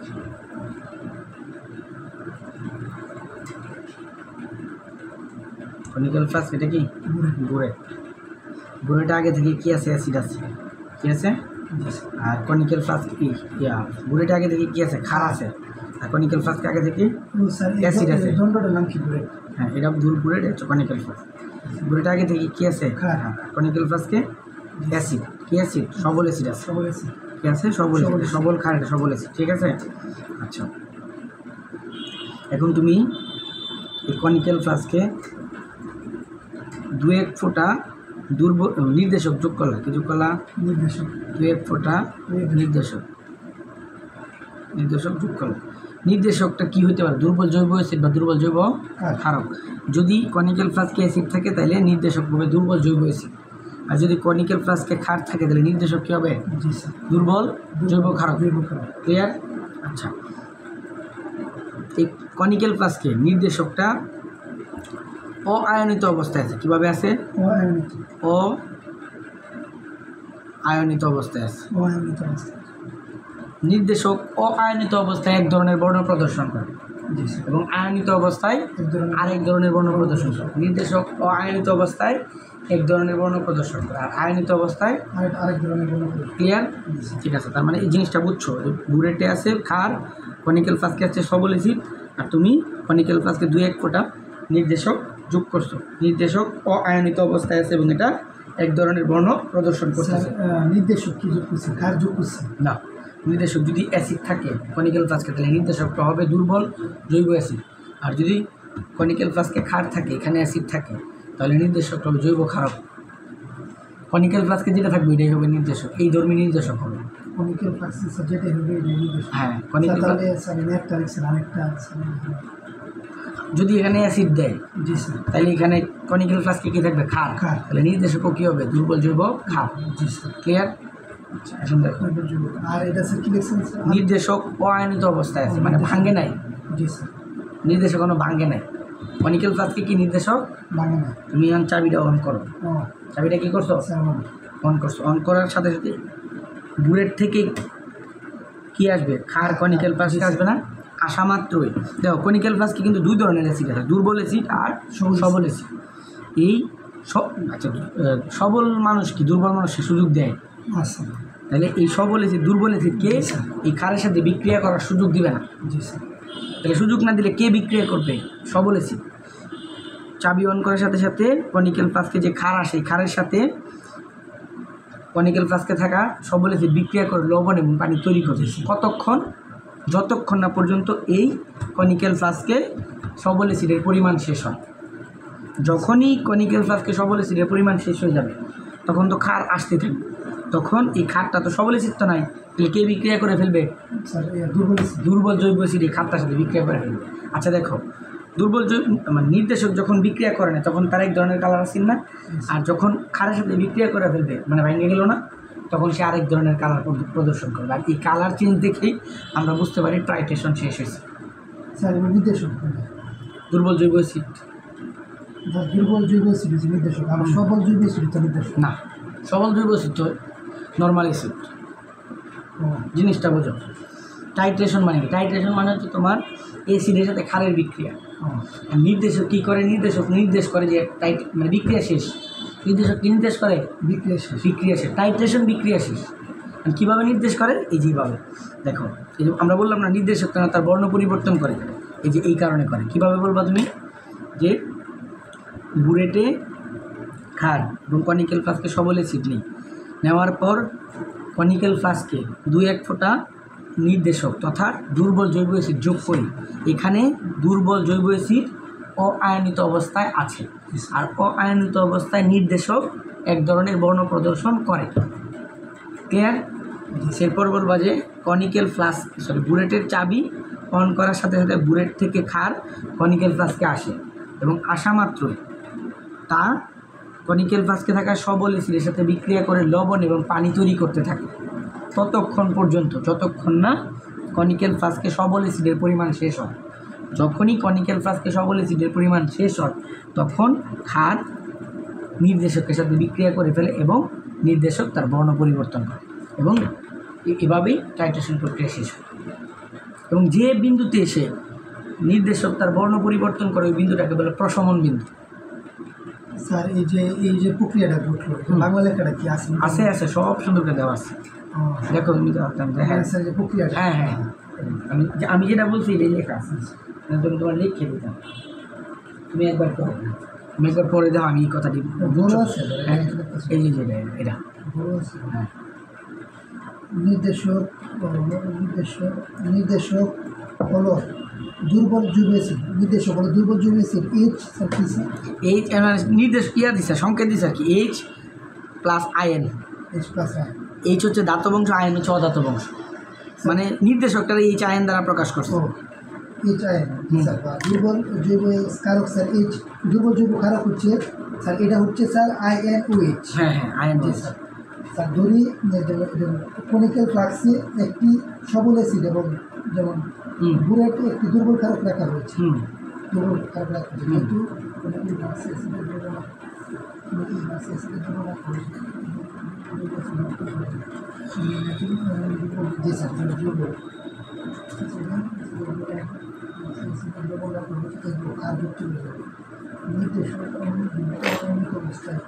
কনিক্যাল ফ্লাস্ক এটা কি? বুলেট। বুলেটে আগে থেকে কি আছে? অ্যাসিড আছে। কি আছে? আর কনিক্যাল ফ্লাস্ক কি? বুলেটে আগে থেকে কি আছে? ক্ষার আছে। আর কনিক্যাল ফ্লাস্কে আগে থেকে অ্যাসিড আছে। দণ্ডটার নাম কি? বুলেট। হ্যাঁ এটা বুলেট, হচ্ছে কনিক্যাল ফ্লাস্ক। বুলেটে আগে থেকে কি আছে? ক্ষার। কনিক্যাল ফ্লাস্কে অ্যাসিড। কি অ্যাসিড? সবল অ্যাসিড আছে। কি আছে? সবল অ্যাসিড। সবল ক্ষার, এটা সবল অ্যাসিড। ঠিক আছে? আচ্ছা এখন তুমি এই কনিক্যাল ফ্লাস্কে 2-1 ফোঁটা নির্দেশক যোগ করলা। কি যোগ করলা? নির্দেশক। 2-1 ফোঁটা নির্দেশক যোগ করলা। নির্দেশকটা কি হইতে পারে? দুর্বল জৈব অ্যাসিড বা দুর্বল জৈব ক্ষারক। যদি কনিক্যাল ফ্লাস্কে অ্যাসিড থাকে তাহলে নির্দেশক হবে দুর্বল জৈব অ্যাসিড, আর যদি কনিক্যাল ফ্লাস্কে ক্ষার থাকে তাহলে নির্দেশক কী হবে? দুর্বল জৈব ক্ষারক। ক্লিয়ার? আচ্ছা এই কনিক্যাল ফ্লাস্কে নির্দেশকটা অআয়নিত অবস্থায় আছে। কীভাবে আছে? অআয়নিত অবস্থায় আছে। নির্দেশক অআয়নিত অবস্থায় এক ধরনের বর্ণ প্রদর্শন করে এবং আয়নিত অবস্থায় আরেক ধরনের বর্ণ প্রদর্শন করে। নির্দেশক অআয়নিত অবস্থায় এক ধরনের বর্ণ প্রদর্শন করে আর আয়নিত অবস্থায় আরেক ধরনের বর্ণ। ক্লিয়ার? ঠিক আছে, তার মানে এই জিনিসটা বুঝছো, বুলেটে আছে ক্ষার, কনিক্যাল ফ্লাস্কে আছে সবল অ্যাসিড, আর তুমি কনিক্যাল ফ্লাস্কে 2-1 ফোঁটা নির্দেশক যোগ করছো। নির্দেশক অআয়নিত অবস্থায় আছে এবং এটা এক ধরনের বর্ণ প্রদর্শন করতেছে। নির্দেশক কি যোগ করছে? ক্ষার যোগ করছে না, নির্দেশক যদি অ্যাসিড থাকে কনিক্যাল ফ্লাস্কে তাহলে নির্দেশকটা হবে দুর্বল জৈব অ্যাসিড, আর যদি কনিক্যাল ফ্লাস্কে ক্ষার থাকে, এখানে অ্যাসিড থাকে, তাহলে নির্দেশকটা হবে জৈব ক্ষারক। কনিক্যাল ফ্লাস্কে যেটা থাকবে এটাই হবে নির্দেশক, এই ধর্মী নির্দেশক হবে। কনিক্যাল ফ্লাস্কে স্যার যেটাই হবে এটাই নির্দেশক। হ্যাঁ, কনিক্যাল তাহলে স্যার একটা লিখছেন আরেকটা যদি এখানে অ্যাসিড দেয়, জি স্যার, তাহলে এখানে কনিক্যাল ফ্লাস্কে কী থাকবে? ক্ষার। ক্ষার। তাহলে নির্দেশকও কী হবে? দুর্বল জৈব ক্ষার। জি স্যার, ক্লিয়ার? এখন দেখো, আর এটা স্যার কি লিখছেন স্যার? নির্দেশক অআয়নিত অবস্থায় আছে, মানে ভাঙ্গে নাই। জি স্যার, নির্দেশক কোনো ভাঙ্গে নাই। কনিক্যাল ফ্লাস্কে কি নির্দেশক? ভাঙে না। তুমি এখন চাবিটা অন করো। ও চাবিটা কী করছো? স্যার অন করছো। অন করার সাথে সাথে বুলেট থেকে কি আসবে? ক্ষার কনিক্যাল ফ্লাস্কে আসবে না? আসা মাত্রই দেখো, কনিক্যাল ফ্লাস্কে কিন্তু দুই ধরনের অ্যাসিড আছে, দুর্বল অ্যাসিড আর সবল অ্যাসিড। এই আচ্ছা, সবল মানুষ কি দুর্বল মানুষকে সুযোগ দেয়? আচ্ছা, তাহলে এই সবল অ্যাসিড দুর্বল অ্যাসিডকে এই ক্ষারের সাথে বিক্রিয়া করার সুযোগ দিবে না। জি স্যার, তাহলে সুযোগ না দিলে কে বিক্রিয়া করবে? সবল অ্যাসিড। চাবি অন করার সাথে সাথে কনিক্যাল ফ্লাস্কে যে ক্ষার আসে, ক্ষারের সাথে কনিক্যাল ফ্লাস্কে থাকা সবল অ্যাসিড বিক্রিয়া করে লবণ এবং পানি তৈরি করবে। কতক্ষণ? যতক্ষণ না পর্যন্ত এই কনিক্যাল ফ্লাস্কে সবল অ্যাসিডের পরিমাণ শেষ হয়। যখনই কনিক্যাল ফ্লাস্কে সবল অ্যাসিডের পরিমাণ শেষ হয়ে যাবে, তখন তো ক্ষার আসতে থাকবে। তখন এই ক্ষারটা তো সবল অ্যাসিড তো নাই, তাহলে কে বিক্রিয়া করে ফেলবে? স্যার দুর্বল দুর্বল জৈব অ্যাসিড এই ক্ষারটার সাথে বিক্রিয়া করে ফেলবে। আচ্ছা দেখো, দুর্বল মানে নির্দেশক যখন বিক্রিয়া করে না তখন তার এক ধরনের কালার আসেন না, আর যখন ক্ষারের সাথে বিক্রিয়া করে ফেলবে মানে ভেঙে গেল না, তখন সে আরেক ধরনের কালার প্রদর্শন করবে। আর এই কালার চেঞ্জ দেখেই আমরা বুঝতে পারি ট্রাইটেশন শেষ হয়েছে। স্যার নির্দেশক দুর্বল জৈব অ্যাসিড দুর্বল জৈব অ্যাসিড নির্দেশক, আর সবল জৈব অ্যাসিড তো নির্দেশক না। সবল জৈব অ্যাসিড তো নর্মাল অ্যাসিড। জিনিসটা বোঝো। টাইট্রেশন মানে কি? টাইট্রেশন মানে হচ্ছে তোমার অ্যাসিডের সাথে ক্ষারের বিক্রিয়া। আর নির্দেশক কী করে? নির্দেশক নির্দেশ করে যে মানে বিক্রিয়া শেষ। নির্দেশক কী নির্দেশ করে? বিক্রিয়া শেষ। বিক্রিয়া শেষ। টাইট্রেশন বিক্রিয়া শেষ। কীভাবে নির্দেশ করে? এই যেভাবে দেখো, এই যে আমরা বললাম না নির্দেশক কেন তার বর্ণ পরিবর্তন করে, এই যে এই কারণে করে। কীভাবে বলবা তুমি? যে বুলেটে ক্ষার এবং কনিক্যাল ফ্লাস্কে সবল অ্যাসিড নেই, নেওয়ার পর কনিক্যাল ফ্লাস্কে 2-1 ফোঁটা নির্দেশক তথা দুর্বল জৈব অ্যাসিড যোগ করি। এখানে দুর্বল জৈব অ্যাসিড অআয়নিত অবস্থায় আছে, আর অআয়নিত অবস্থায় নির্দেশক এক ধরনের বর্ণ প্রদর্শন করে। ক্লিয়ার? এরপর বলবা যে কনিক্যাল ফ্লাস্ক বুলেটের চাবি অন করার সাথে সাথে বুলেট থেকে ক্ষার কনিক্যাল ফ্লাস্কে আসে এবং আসা মাত্রই তা কনিক্যাল ফ্লাস্কে থাকা সবল অ্যাসিডের সাথে বিক্রিয়া করে লবণ এবং পানি তৈরি করতে থাকে ততক্ষণ পর্যন্ত যতক্ষণ না কনিক্যাল ফ্লাস্কে সবল অ্যাসিডের পরিমাণ শেষ হয়। যখনই কনিক্যাল ফ্লাস্কে সবল অ্যাসিডের পরিমাণ শেষ হয় তখন ক্ষার নির্দেশকের সাথে বিক্রিয়া করে ফেলে এবং নির্দেশক তার বর্ণ পরিবর্তন করে এবং এভাবেই টাইট্রেশন প্রক্রিয়া শেষ হয়। এবং যে বিন্দুতে এসে নির্দেশক তার বর্ণ পরিবর্তন করে ওই বিন্দুটাকে বলে প্রশমন বিন্দু। স্যার এই যে প্রক্রিয়াটা ঘটলো, বাংলা লেখাটা কি আছে? আছে সব সুন্দর করে দেওয়া আছে। দেখো তুমি স্যার যে প্রক্রিয়াটা, হ্যাঁ আমি যেটা বলছি এটাই লেখা আছে, তুমি তোমার লিখে দিতাম। তুমি একবার পড়ো, তুমি একবার পড়ে দাও, আমি এই কথাটি বড় আছে। এই যে এটা হ্যাঁ নির্দেশক হলো দুর্বল জৈব অ্যাসিড। নির্দেশক হলো দুর্বল জৈব অ্যাসিড এইচ। এইচ নির্দেশ ইয়া দিছে, সংকেত দিছে আর কি, এইচ প্লাস আয়ন। এইচ হচ্ছে ধাতব অংশ, আয়ন হচ্ছে অধাতব অংশ, মানে নির্দেশকটা এইচ আয়ন দ্বারা প্রকাশ করছে। এইচ আয়ন দুর্বল জৈব কারক স্যার। এইচ দুর্বল জৈব কারক হচ্ছে স্যার, এটা হচ্ছে স্যার INOH। হ্যাঁ আয়ন স্যার। স্যার ধরি কনিক্যাল ফ্লাস্কে একটি সবল অ্যাসিড এবং যেমন বুলেট একটি দুর্বল কারক রাখা হয়েছে, দুর্বল কারক রাখা হয়েছে, কিন্তু জি স্যার দুর্বল আর নির্দেশক অবস্থায়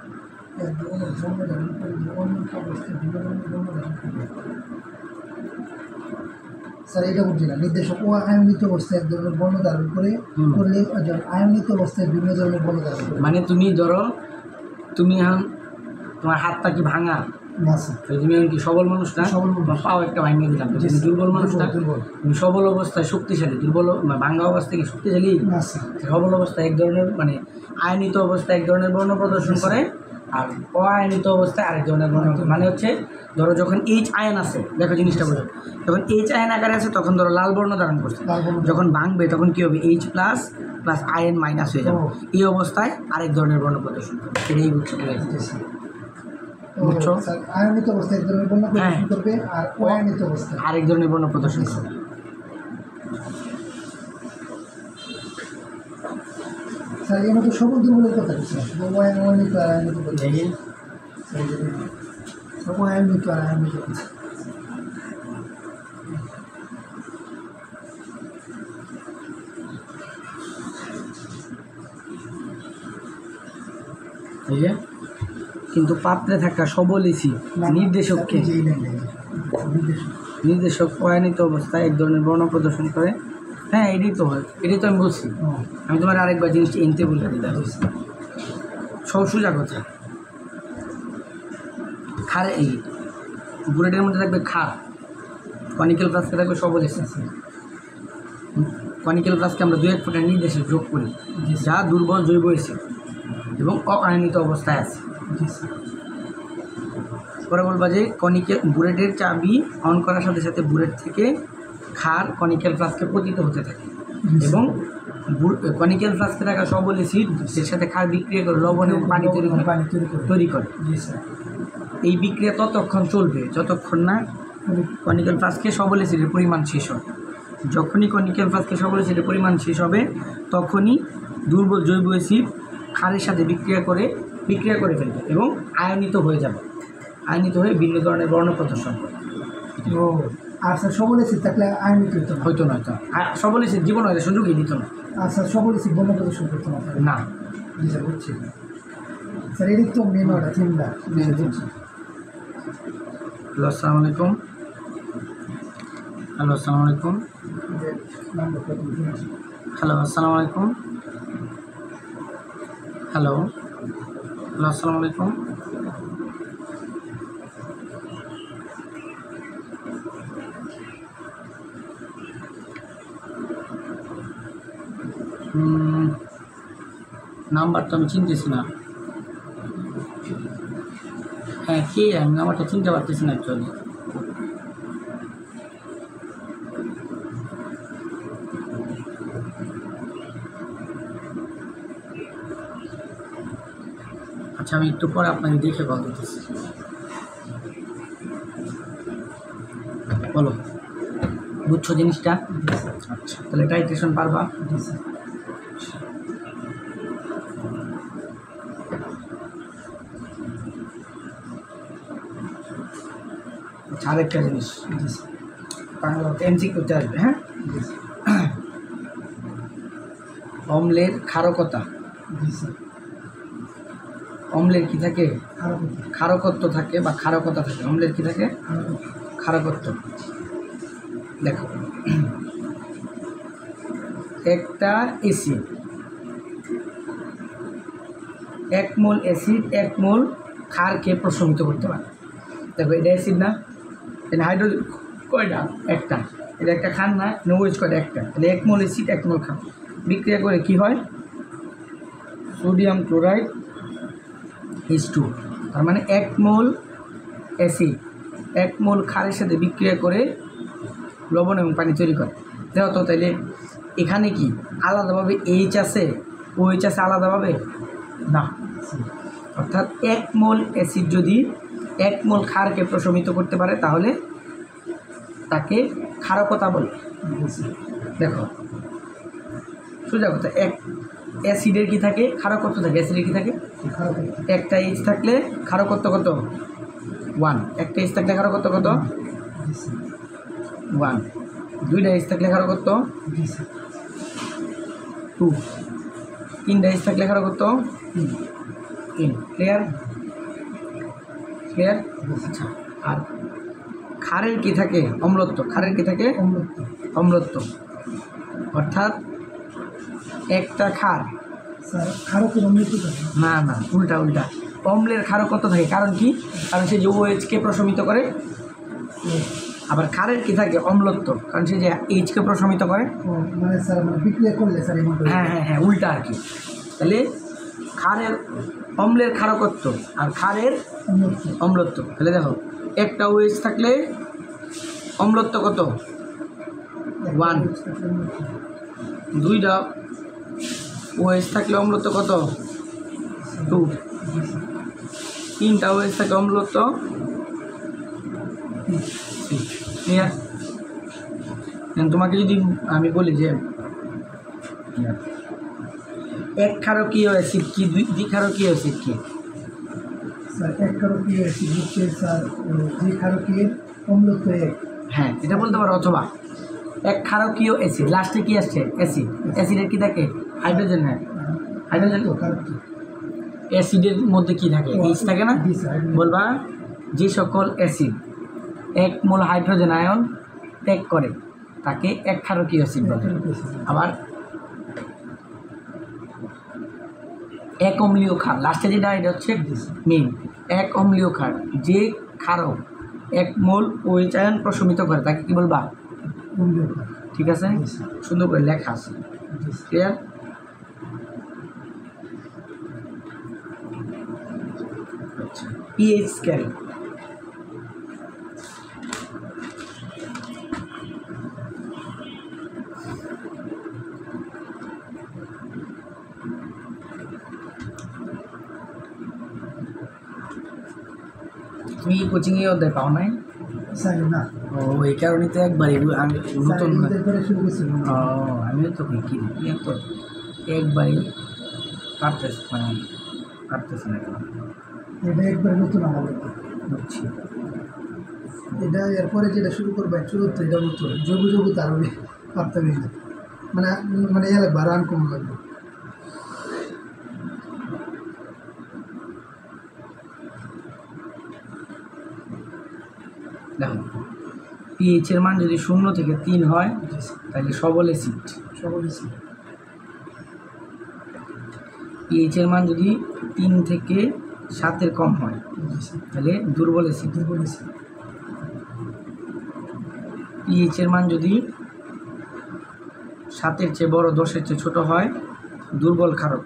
স্যার এটা বুঝছি না। নির্দেশক ও আয়নিত অবস্থায় এক ধরনের বর্ণ ধারণ করলে আয়নিত অবস্থায় বিভিন্ন ধরনের বর্ণ ধারণ করে। মানে তুমি ধরো তুমি এখন তোমার হাতটা কি ভাঙা, না স্যার তুমি কি সবল মানুষ না, সবল মানুষ। তোমার পাও একটা ভাঙিয়ে দিলাম, তো তুমি দুর্বল মানুষ না, দুর্বল তুমি সবল অবস্থায় শক্তিশালী, দুর্বল ভাঙ্গা অবস্থায় কি শক্তিশালী? না স্যার সবল অবস্থায় এক ধরনের মানে আয়নিত অবস্থায় এক ধরনের বর্ণ প্রদর্শন করে, আর অআয়নিত অবস্থায় আরেক ধরনের বর্ণ, মানে হচ্ছে ধরো যখন এইচ আয়ন আছে, দেখো জিনিসটা বলো, যখন এইচ আয়ন আকারে আছে তখন ধরো লাল বর্ণ ধারণ করছে, লাল বর্ণ। যখন ভাঙবে তখন কী হবে, H plus plus ion minus হয়ে যাবে, ও। এই অবস্থায় আরেক ধরনের বর্ণ প্রদর্শন করে, এটাই বুঝছো জি স্যার বুঝছো? স্যার আয়নিত অবস্থায় এক ধরনের বর্ণ প্রদর্শন হ্যাঁ। করবে আর অয়ানিত অবস্থায় আরেক ধরনের বর্ণ প্রদর্শন করে। স্যার এর মধ্যে সবল দুর্বলের কথা কি স্যার অয়ানিত আর আয়নিত বলতে দেখি অয়ানিত আর আয়নিত বলতে এই যে কিন্তু পাত্রে থাকা সবল এসি নির্দেশককে যেই লাইনে নির্দেশক নির্দেশক অয়ানিত অবস্থায় এক ধরনের বর্ণ প্রদর্শন করে। হ্যাঁ এটাই তো হয়, এটাই তো আমি বলছি, ও আমি তোমার আরেকবার জিনিসটা এনতে বলে দিলাম। সব সোজা কথা, খার এই বুলেটের মধ্যে থাকবে খার, কনিক্যাল ফ্লাস্কে থাকবে সবল এসি। কনিক্যাল ফ্লাস্কে আমরা 2-1 ফোঁটা নির্দেশক যোগ করি যা দুর্বল জৈব এসিড এবং অআয়নিত অবস্থায় আছে। জি স্যার পরে বলবা যে কনিক্যাল বুলেটের চাবি অন করার সাথে সাথে বুলেট থেকে খার কনিক্যাল ফ্লাস্কে পতিত হতে থাকে এবং কনিক্যাল ফ্লাস্কে থাকা সবল এসিড এর সাথে খার বিক্রিয়া করে লবণ এবং পানি তৈরি করে। জি স্যার এই বিক্রিয়া ততক্ষণ চলবে যতক্ষণ না কনিক্যাল ফ্লাস্কে সবল এসিডের পরিমাণ শেষ হবে। যখনই কনিক্যাল ফ্লাস্কে সবল এসিডের পরিমাণ শেষ হবে তখনই দুর্বল জৈব অ্যাসিড ক্ষারের সাথে বিক্রিয়া করে ফেলবে এবং আয়নিত হয়ে যাবে, আয়নিত হয়ে ভিন্ন ধরনের বর্ণ প্রদর্শন করে। ও আর স্যার সবল এসিড থাকলে আয়নিত হতো না হয়তো নয়তো সবল এসিড জীবন হয়তো সুযোগই দিত না। আর স্যার সবল এসিড বর্ণ প্রদর্শন করতো না না জি স্যার বুঝছি স্যার এদিক তো মেন ওটা তিনটা বুঝছি হ্যালো আসসালামু আলাইকুম, হ্যালো আসসালামু আলাইকুম, হ্যালো আসসালামু আলাইকুম, হ্যালো হ্যালো আসসালামু আলাইকুম। নাম্বার তো আমি চিনতেছি না, হ্যাঁ কে, আমি নাম্বারটা চিনতে পারতেছি না অ্যাকচুয়ালি। আচ্ছা আমি একটু পরে আপনাকে দেখে কল দিতেছি, বলো বুঝছো জিনিসটা? আচ্ছা তাহলে টাইট্রেশন পারবা? জি স্যার আচ্ছা আরেকটা জিনিস জি স্যার বাংলা এমসি করতে আসবে, হ্যাঁ জি স্যার অম্লের ক্ষারকতা, জি স্যার অম্লের কি থাকে? খারাপ ক্ষারকত্ব থাকে বা ক্ষারকতা থাকে। অম্লের কি থাকে? ক্ষারকত্ব। দেখো একটা অ্যাসিড 1 মোল অ্যাসিড 1 মোল ক্ষারকে প্রশমিত করতে পারে। দেখো এটা অ্যাসিড না, এটা হাইড্রোজেন কয়টা? একটা। এটা একটা ক্ষার না, নোজ কয়টা? একটা। তাহলে 1 মোল অ্যাসিড 1 মোল ক্ষার বিক্রিয়া করে কি হয়? Sodium chloride H2। তার মানে 1 মোল অ্যাসিড 1 মোল ক্ষারের সাথে বিক্রিয়া করে লবণ এবং পানি তৈরি করে। দেখো তো তাইলে এখানে কি আলাদাভাবে এইচ আছে, OH আছে আলাদাভাবে? না। অর্থাৎ 1 মোল অ্যাসিড যদি 1 মোল ক্ষারকে প্রশমিত করতে পারে তাহলে তাকে ক্ষারকতা বলে। দেখো সোজা কথা, এক অ্যাসিডের কি থাকে? ক্ষারকত্ব থাকে। অ্যাসিডের কি থাকে? একটা এইচ থাকলে ক্ষারকত্ব কত? 1। একটা এইচ থাকলে ক্ষারকত্ব কত? 1। দুইটা এইচ থাকলে ক্ষারকত্ব 2। তিনটা এইচ থাকলে ক্ষারকত্ব 3। ক্লিয়ার? ক্লিয়ার? আচ্ছা, আর ক্ষারের কি থাকে? অম্লত্ব। ক্ষারের কি থাকে? অম্লত্ব। অর্থাৎ একটা ক্ষার, স্যার ক্ষারকের অম্লত্ব থাকে? না না, উল্টা উল্টা, অম্লের ক্ষারক কত থাকে, কারণ কি? কারণ সে যে OH-কে প্রশমিত করে। আবার ক্ষারের কি থাকে? অম্লত্ব, কারণ সে যে H-কে প্রশমিত করে। মানে স্যার মানে বিক্রিয়া করলে স্যার এমন হ্যাঁ উল্টা আর কি। তাহলে ক্ষারের অম্লের ক্ষারকত্ব আর ক্ষারের অম্লত্ব, তাহলে দেখো একটা OH থাকলে অম্লত্ব কত? 1। দুইটা OH থাকলে অম্লত্ব কত? 2। তিনটা OH থাকে অম্লত্ব 3। তোমাকে যদি আমি বলি যে এক ক্ষারকীয় অ্যাসিড কি, দ্বিক্ষারকীয় অ্যাসিড কি? স্যার এক ক্ষারকীয় অ্যাসিড হচ্ছে স্যার যে ক্ষারকের অম্লত্ব 1। হ্যাঁ, এটা বলতে পারো। অথবা এক ক্ষারকীয় অ্যাসিড, লাস্টে কি আসছে? অ্যাসিড। অ্যাসিডের কি থাকে? হাইড্রোজেন। হ্যাঁ, হাইড্রোজেন। অ্যাসিডের মধ্যে কি থাকে? H থাকে না? বলবা যে সকল অ্যাসিড 1 মোল হাইড্রোজেন আয়ন ত্যাগ করে তাকে এক ক্ষারকীয় অ্যাসিড বলে। আবার এক অম্লীয় ক্ষার, লাস্টে যেটা এটা হচ্ছে মেইন। এক অম্লীয় ক্ষার, যে ক্ষারক 1 মোল OH আয়ন প্রশমিত করে তাকে কি বলবা? ঠিক আছে, সুন্দর করে লেখা আছে। ক্লিয়ার? আচ্ছা, pH স্কেল। তুমি কোচিংয়ে অধ্যায় পাও নাই? স্যার না, ও এই কারণে তো একবার আমি নতুন শুরু করছিল। আমিও তো কি তো একবারই পারতেছে না কেন? এটা একবার নতুন আমাদের বুঝছি। এটা এরপরে যেটা শুরু করবে শুরুতে এটা নতুন যোগু তার পারতে না, মানে মানে ইয়ে লাগবে আরো আনকমন লাগবে। দেখো pH এর মান যদি 0 থেকে 3 হয় তাহলে সবল অ্যাসিড। pH এর মান যদি 3 থেকে 7 এর কম হয় তাহলে দুর্বল অ্যাসিড। pH এর মান যদি 7 এর চেয়ে বড়, 10 এর চেয়ে ছোট হয় দুর্বল ক্ষারক।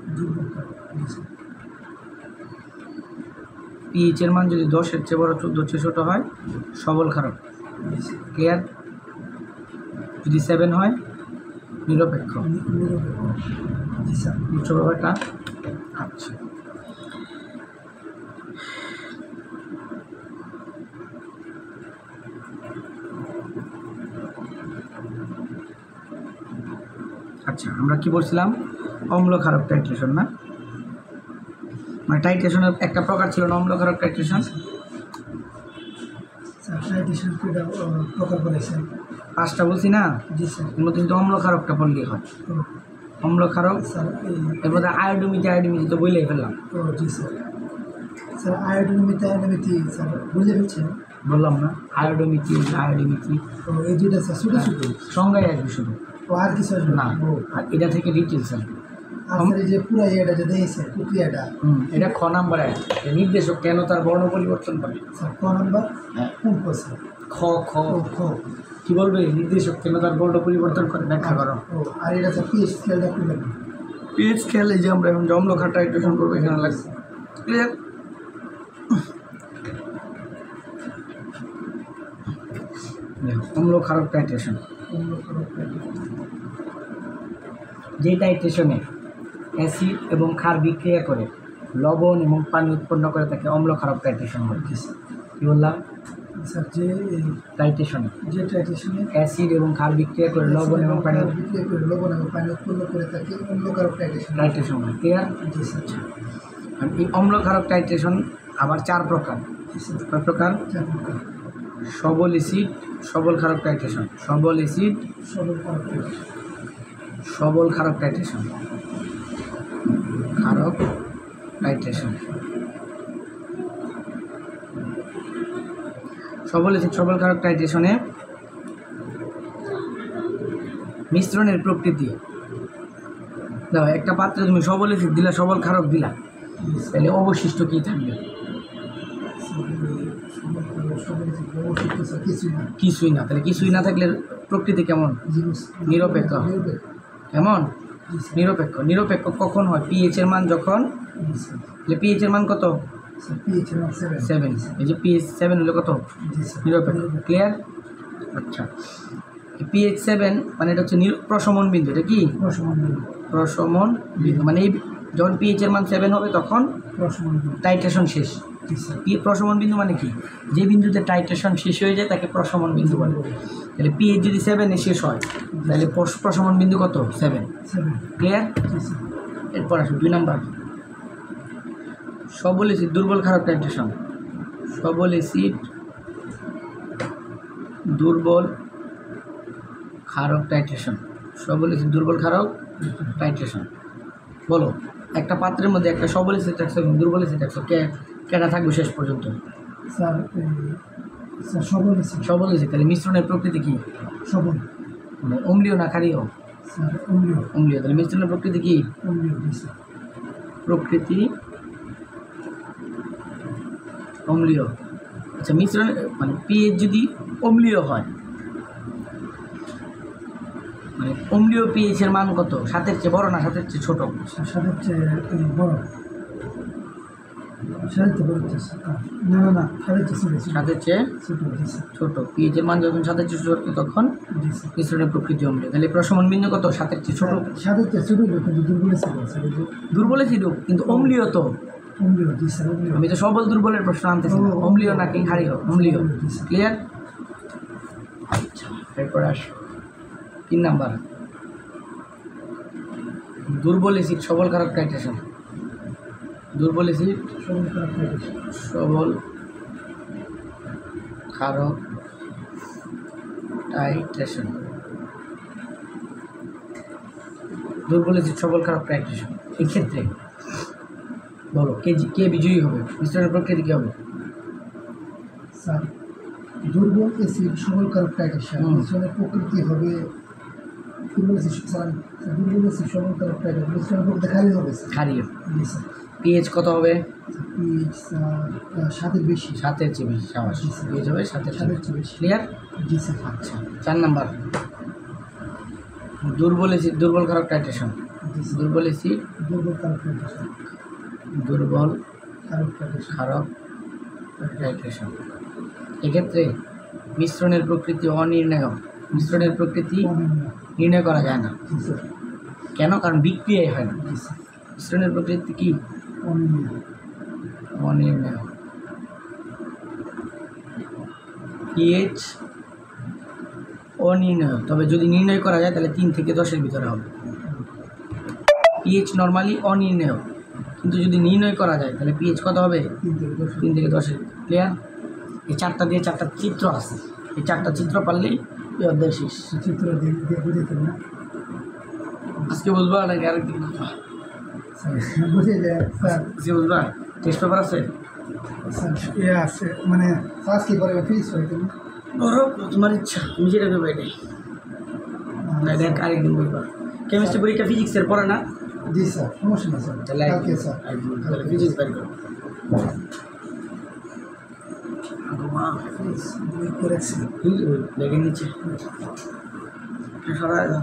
pH এর মান যদি 10 এর চেয়ে বড়, 14 এর চেয়ে ছোট হয় সবল ক্ষারক। ক্লিয়ার? যদি 7 হয় নিরপেক্ষ। বুঝছো ব্যাপারটা? আচ্ছা, আচ্ছা আমরা কি বলছিলাম? অম্ল ক্ষারক টাইট্রেশন না, মানে টাইট্রেশনের একটা প্রকার ছিল না, অম্ল ক্ষারক টাইট্রেশন। প্রকার করেছেন 5টা বলছি না? জি স্যার। এর মধ্যে যদি অম্ল ক্ষারকটা পড়লেই হয়। অম্ল ক্ষারক স্যার এর মধ্যে আয়োডোমিথি তো বইলেই ফেললাম। জি স্যার। স্যার আয়োডোমিথি স্যার বুঝে ফেলছেন? বললাম না আয়োডোমিথি। এই দুইটা স্যার ছোটো ছোটো সংজ্ঞায় আসবে শুধু, আর কিছু আসবে না। আর এটা থেকে ডিটেলস আসবে। এই যে পুরো ইয়েটা যে দিয়েছে প্রক্রিয়াটা, এটা খ নাম্বারে নির্দেশক কেন তার বর্ণ পরিবর্তন করে। স্যার ক নাম্বার কোন কোশ্চেন? খ কি বলবে? নির্দেশক কেন তার বর্ণ পরিবর্তন করে ব্যাখ্যা করো। আর এটা স্যার pH স্কেলটা কি লাগবে? pH স্কেল এই যে আমরা এখন যে অম্ল ক্ষার টাইট্রেশন করবো এখানে লাগবে। ক্লিয়ার? অম্ল ক্ষারক টাইট্রেশন, যে টাইট্রেশনে অ্যাসিড এবং ক্ষার বিক্রিয়া করে লবণ এবং পানি উৎপন্ন করে তাকে অম্ল ক্ষারক টাইট্রেশন বলে। কি বললাম স্যার? যে টাইট্রেশনে অ্যাসিড এবং ক্ষার বিক্রিয়া করে লবণ এবং পানি উৎপন্ন করে তাকে অম্ল ক্ষারক টাইট্রেশন বলে। ক্লিয়ার? এই অম্ল ক্ষারক টাইট্রেশন আবার 4 প্রকার। কয় প্রকার? সবল অ্যাসিড সবল ক্ষারক টাইট্রেশন, সবল অ্যাসিড সবল ক্ষারক টাইট্রেশন, ক্ষারক টাইট্রেশন। সবল অ্যাসিড সবল ক্ষারক টাইট্রেশনে মিশ্রণের প্রকৃতি। দেখো একটা পাত্রে তুমি সবল অ্যাসিড দিলা, সবল ক্ষারক দিলা, তাহলে অবশিষ্ট কী থাকবে? কিছুই না। তাহলে কিছুই না থাকলে প্রকৃতি কেমন? নিরপেক্ষ। কেমন? নিরপেক্ষ। নিরপেক্ষ কখন হয়? পিএইচ এর মান যখন, তাহলে পিএইচ এর মান কত? 7। এই যে পিএইচ 7 হলো কত? নিরপেক্ষ। ক্লিয়ার? আচ্ছা, পিএইচ 7 মানে এটা হচ্ছে প্রশমন বিন্দু। এটা কি প্রশমন বিন্দু? মানে এই যখন পিএইচ এর মান 7 হবে তখন টাইট্রেশন শেষ। প্রশমন বিন্দু মানে কি? যে বিন্দুতে টাইট্রেশন শেষ হয়ে যায় তাকে প্রশমন বিন্দু বলে। তাহলে পিএইচ যদি 7-এ শেষ হয় তাহলে প্রশমন বিন্দু কত? 7। ক্লিয়ার? এরপর আসুন 2 নাম্বার, সবল অ্যাসিড দুর্বল ক্ষারক টাইট্রেশন। সবল অ্যাসিড দুর্বল ক্ষারক টাইট্রেশন। সবল অ্যাসিড দুর্বল ক্ষারক টাইট্রেশন। বলো, একটা পাত্রের মধ্যে একটা সবল অ্যাসিড রাখছো এবং দুর্বল অ্যাসিড রাখছো, কেটা থাকবে শেষ পর্যন্ত? সবল অ্যাসিড। তাহলে মিশ্রণের প্রকৃতি কি? সবল। মানে অম্লীয় না ক্ষারীয়? অম্লীয়। তাহলে মিশ্রণের প্রকৃতি কি? প্রকৃতি অম্লীয়। আচ্ছা, মিশ্রণের মানে পিএইচ যদি অম্লীয় হয়, মানে অম্লীয় পিএইচ এর মান কত? 7-এর চেয়ে বড় না 7-এর চেয়ে ছোট? 7-এর চেয়ে বড়। 7-এর চেয়ে ছোট। পিএইচ এর মান যখন 7-এর চেয়ে ছোট তখন মিশ্রণের প্রকৃতি অম্লীয়। তাহলে প্রশমন বিন্দু কত? 7-এর চেয়ে ছোট। 7-এর চেয়ে ছোট কিন্তু দুর্বল ছিল কিন্তু অম্লীয় তো। আমি তো সবল দুর্বলের প্রশ্ন আনতেছি না। অম্লীয় নাকি ক্ষারীয়? অম্লীয়। ক্লিয়ার? আচ্ছা, এরপর আস 3 নাম্বার, দুর্বল অ্যাসিড সবল ক্ষারক টাইট্রেশন। দুর্বল অ্যাসিড সবল ক্ষারক টাইট্রেশন। দুর্বল অ্যাসিড সবল ক্ষারক টাইট্রেশন। এই ক্ষেত্রে বলো কে বিজয়ী হবে? মিশ্রণের প্রকৃতি কী হবে? স্যার, দুর্বল অ্যাসিড সবল ক্ষারক টাইট্রেশন মিশ্রণের প্রকৃতি হবে দুর্বল অ্যাসিড সবল ক্ষারক টাইট্রেশন মিশ্রণের প্রকৃতি ক্ষারীয় হবে। ক্ষারীয়। পিএইচ কত হবে? পিএইচ 7-এর বেশি। 7-এর চেয়ে বেশি। সাবাস। পিএইচ হবে 7-এর চেয়ে বেশি। ক্লিয়ার? জি স্যার। আচ্ছা, 4 নাম্বার, দুর্বল অ্যাসিড দুর্বল ক্ষারক টাইট্রেশন। দুর্বল অ্যাসিড দুর্বল ক্ষারক টাইট্রেশন। দুর্বল ক্ষারক টাইট্রেশন। এক্ষেত্রে মিশ্রণের প্রকৃতি অনির্ণয়। মিশ্রণের প্রকৃতি নির্ণয় করা যায় না। কেন? কারণ বিক্রিয়াই হয় না। মিশ্রণের প্রকৃতি কি? অনির্ণয়। পিএইচ অনির্ণয়। তবে যদি নির্ণয় করা যায় তাহলে 3 থেকে 10-এর ভিতরে হবে। পিএইচ নর্মালি অনির্ণয়, কিন্তু যদি নির্ণয় করা যায় তাহলে পিএইচ কত হবে? 3 থেকে 10-এর। ক্লিয়ার? এই 4টা দিয়ে 4টা চিত্র আছে, এই 4টা চিত্র পারলেই এই অধ্যায় শেষ। চিত্র দিয়ে বুঝতে না আজকে বুঝবা নাকি আরেকদিন বুঝবা? বুঝে যায় স্যার। আজকে বুঝবা? টেস্ট পেপার আছে? স্যার আছে, মানে ফার্স্ট কি করে ফিস হয় তুমি? ধরো তোমার ইচ্ছা, তুমি যেটা করবে এটাই। না দেখ আরেকদিন বুঝবা। কেমিস্ট্রি পরীক্ষা ফিজিক্সের পড়ে না? জি স্যার, সমস্যা না স্যার। তাহলে কালকে স্যার তাহলে ফিজিক্স বের করো। বই করেছি ব্যাগের নিচে সরাই দাও।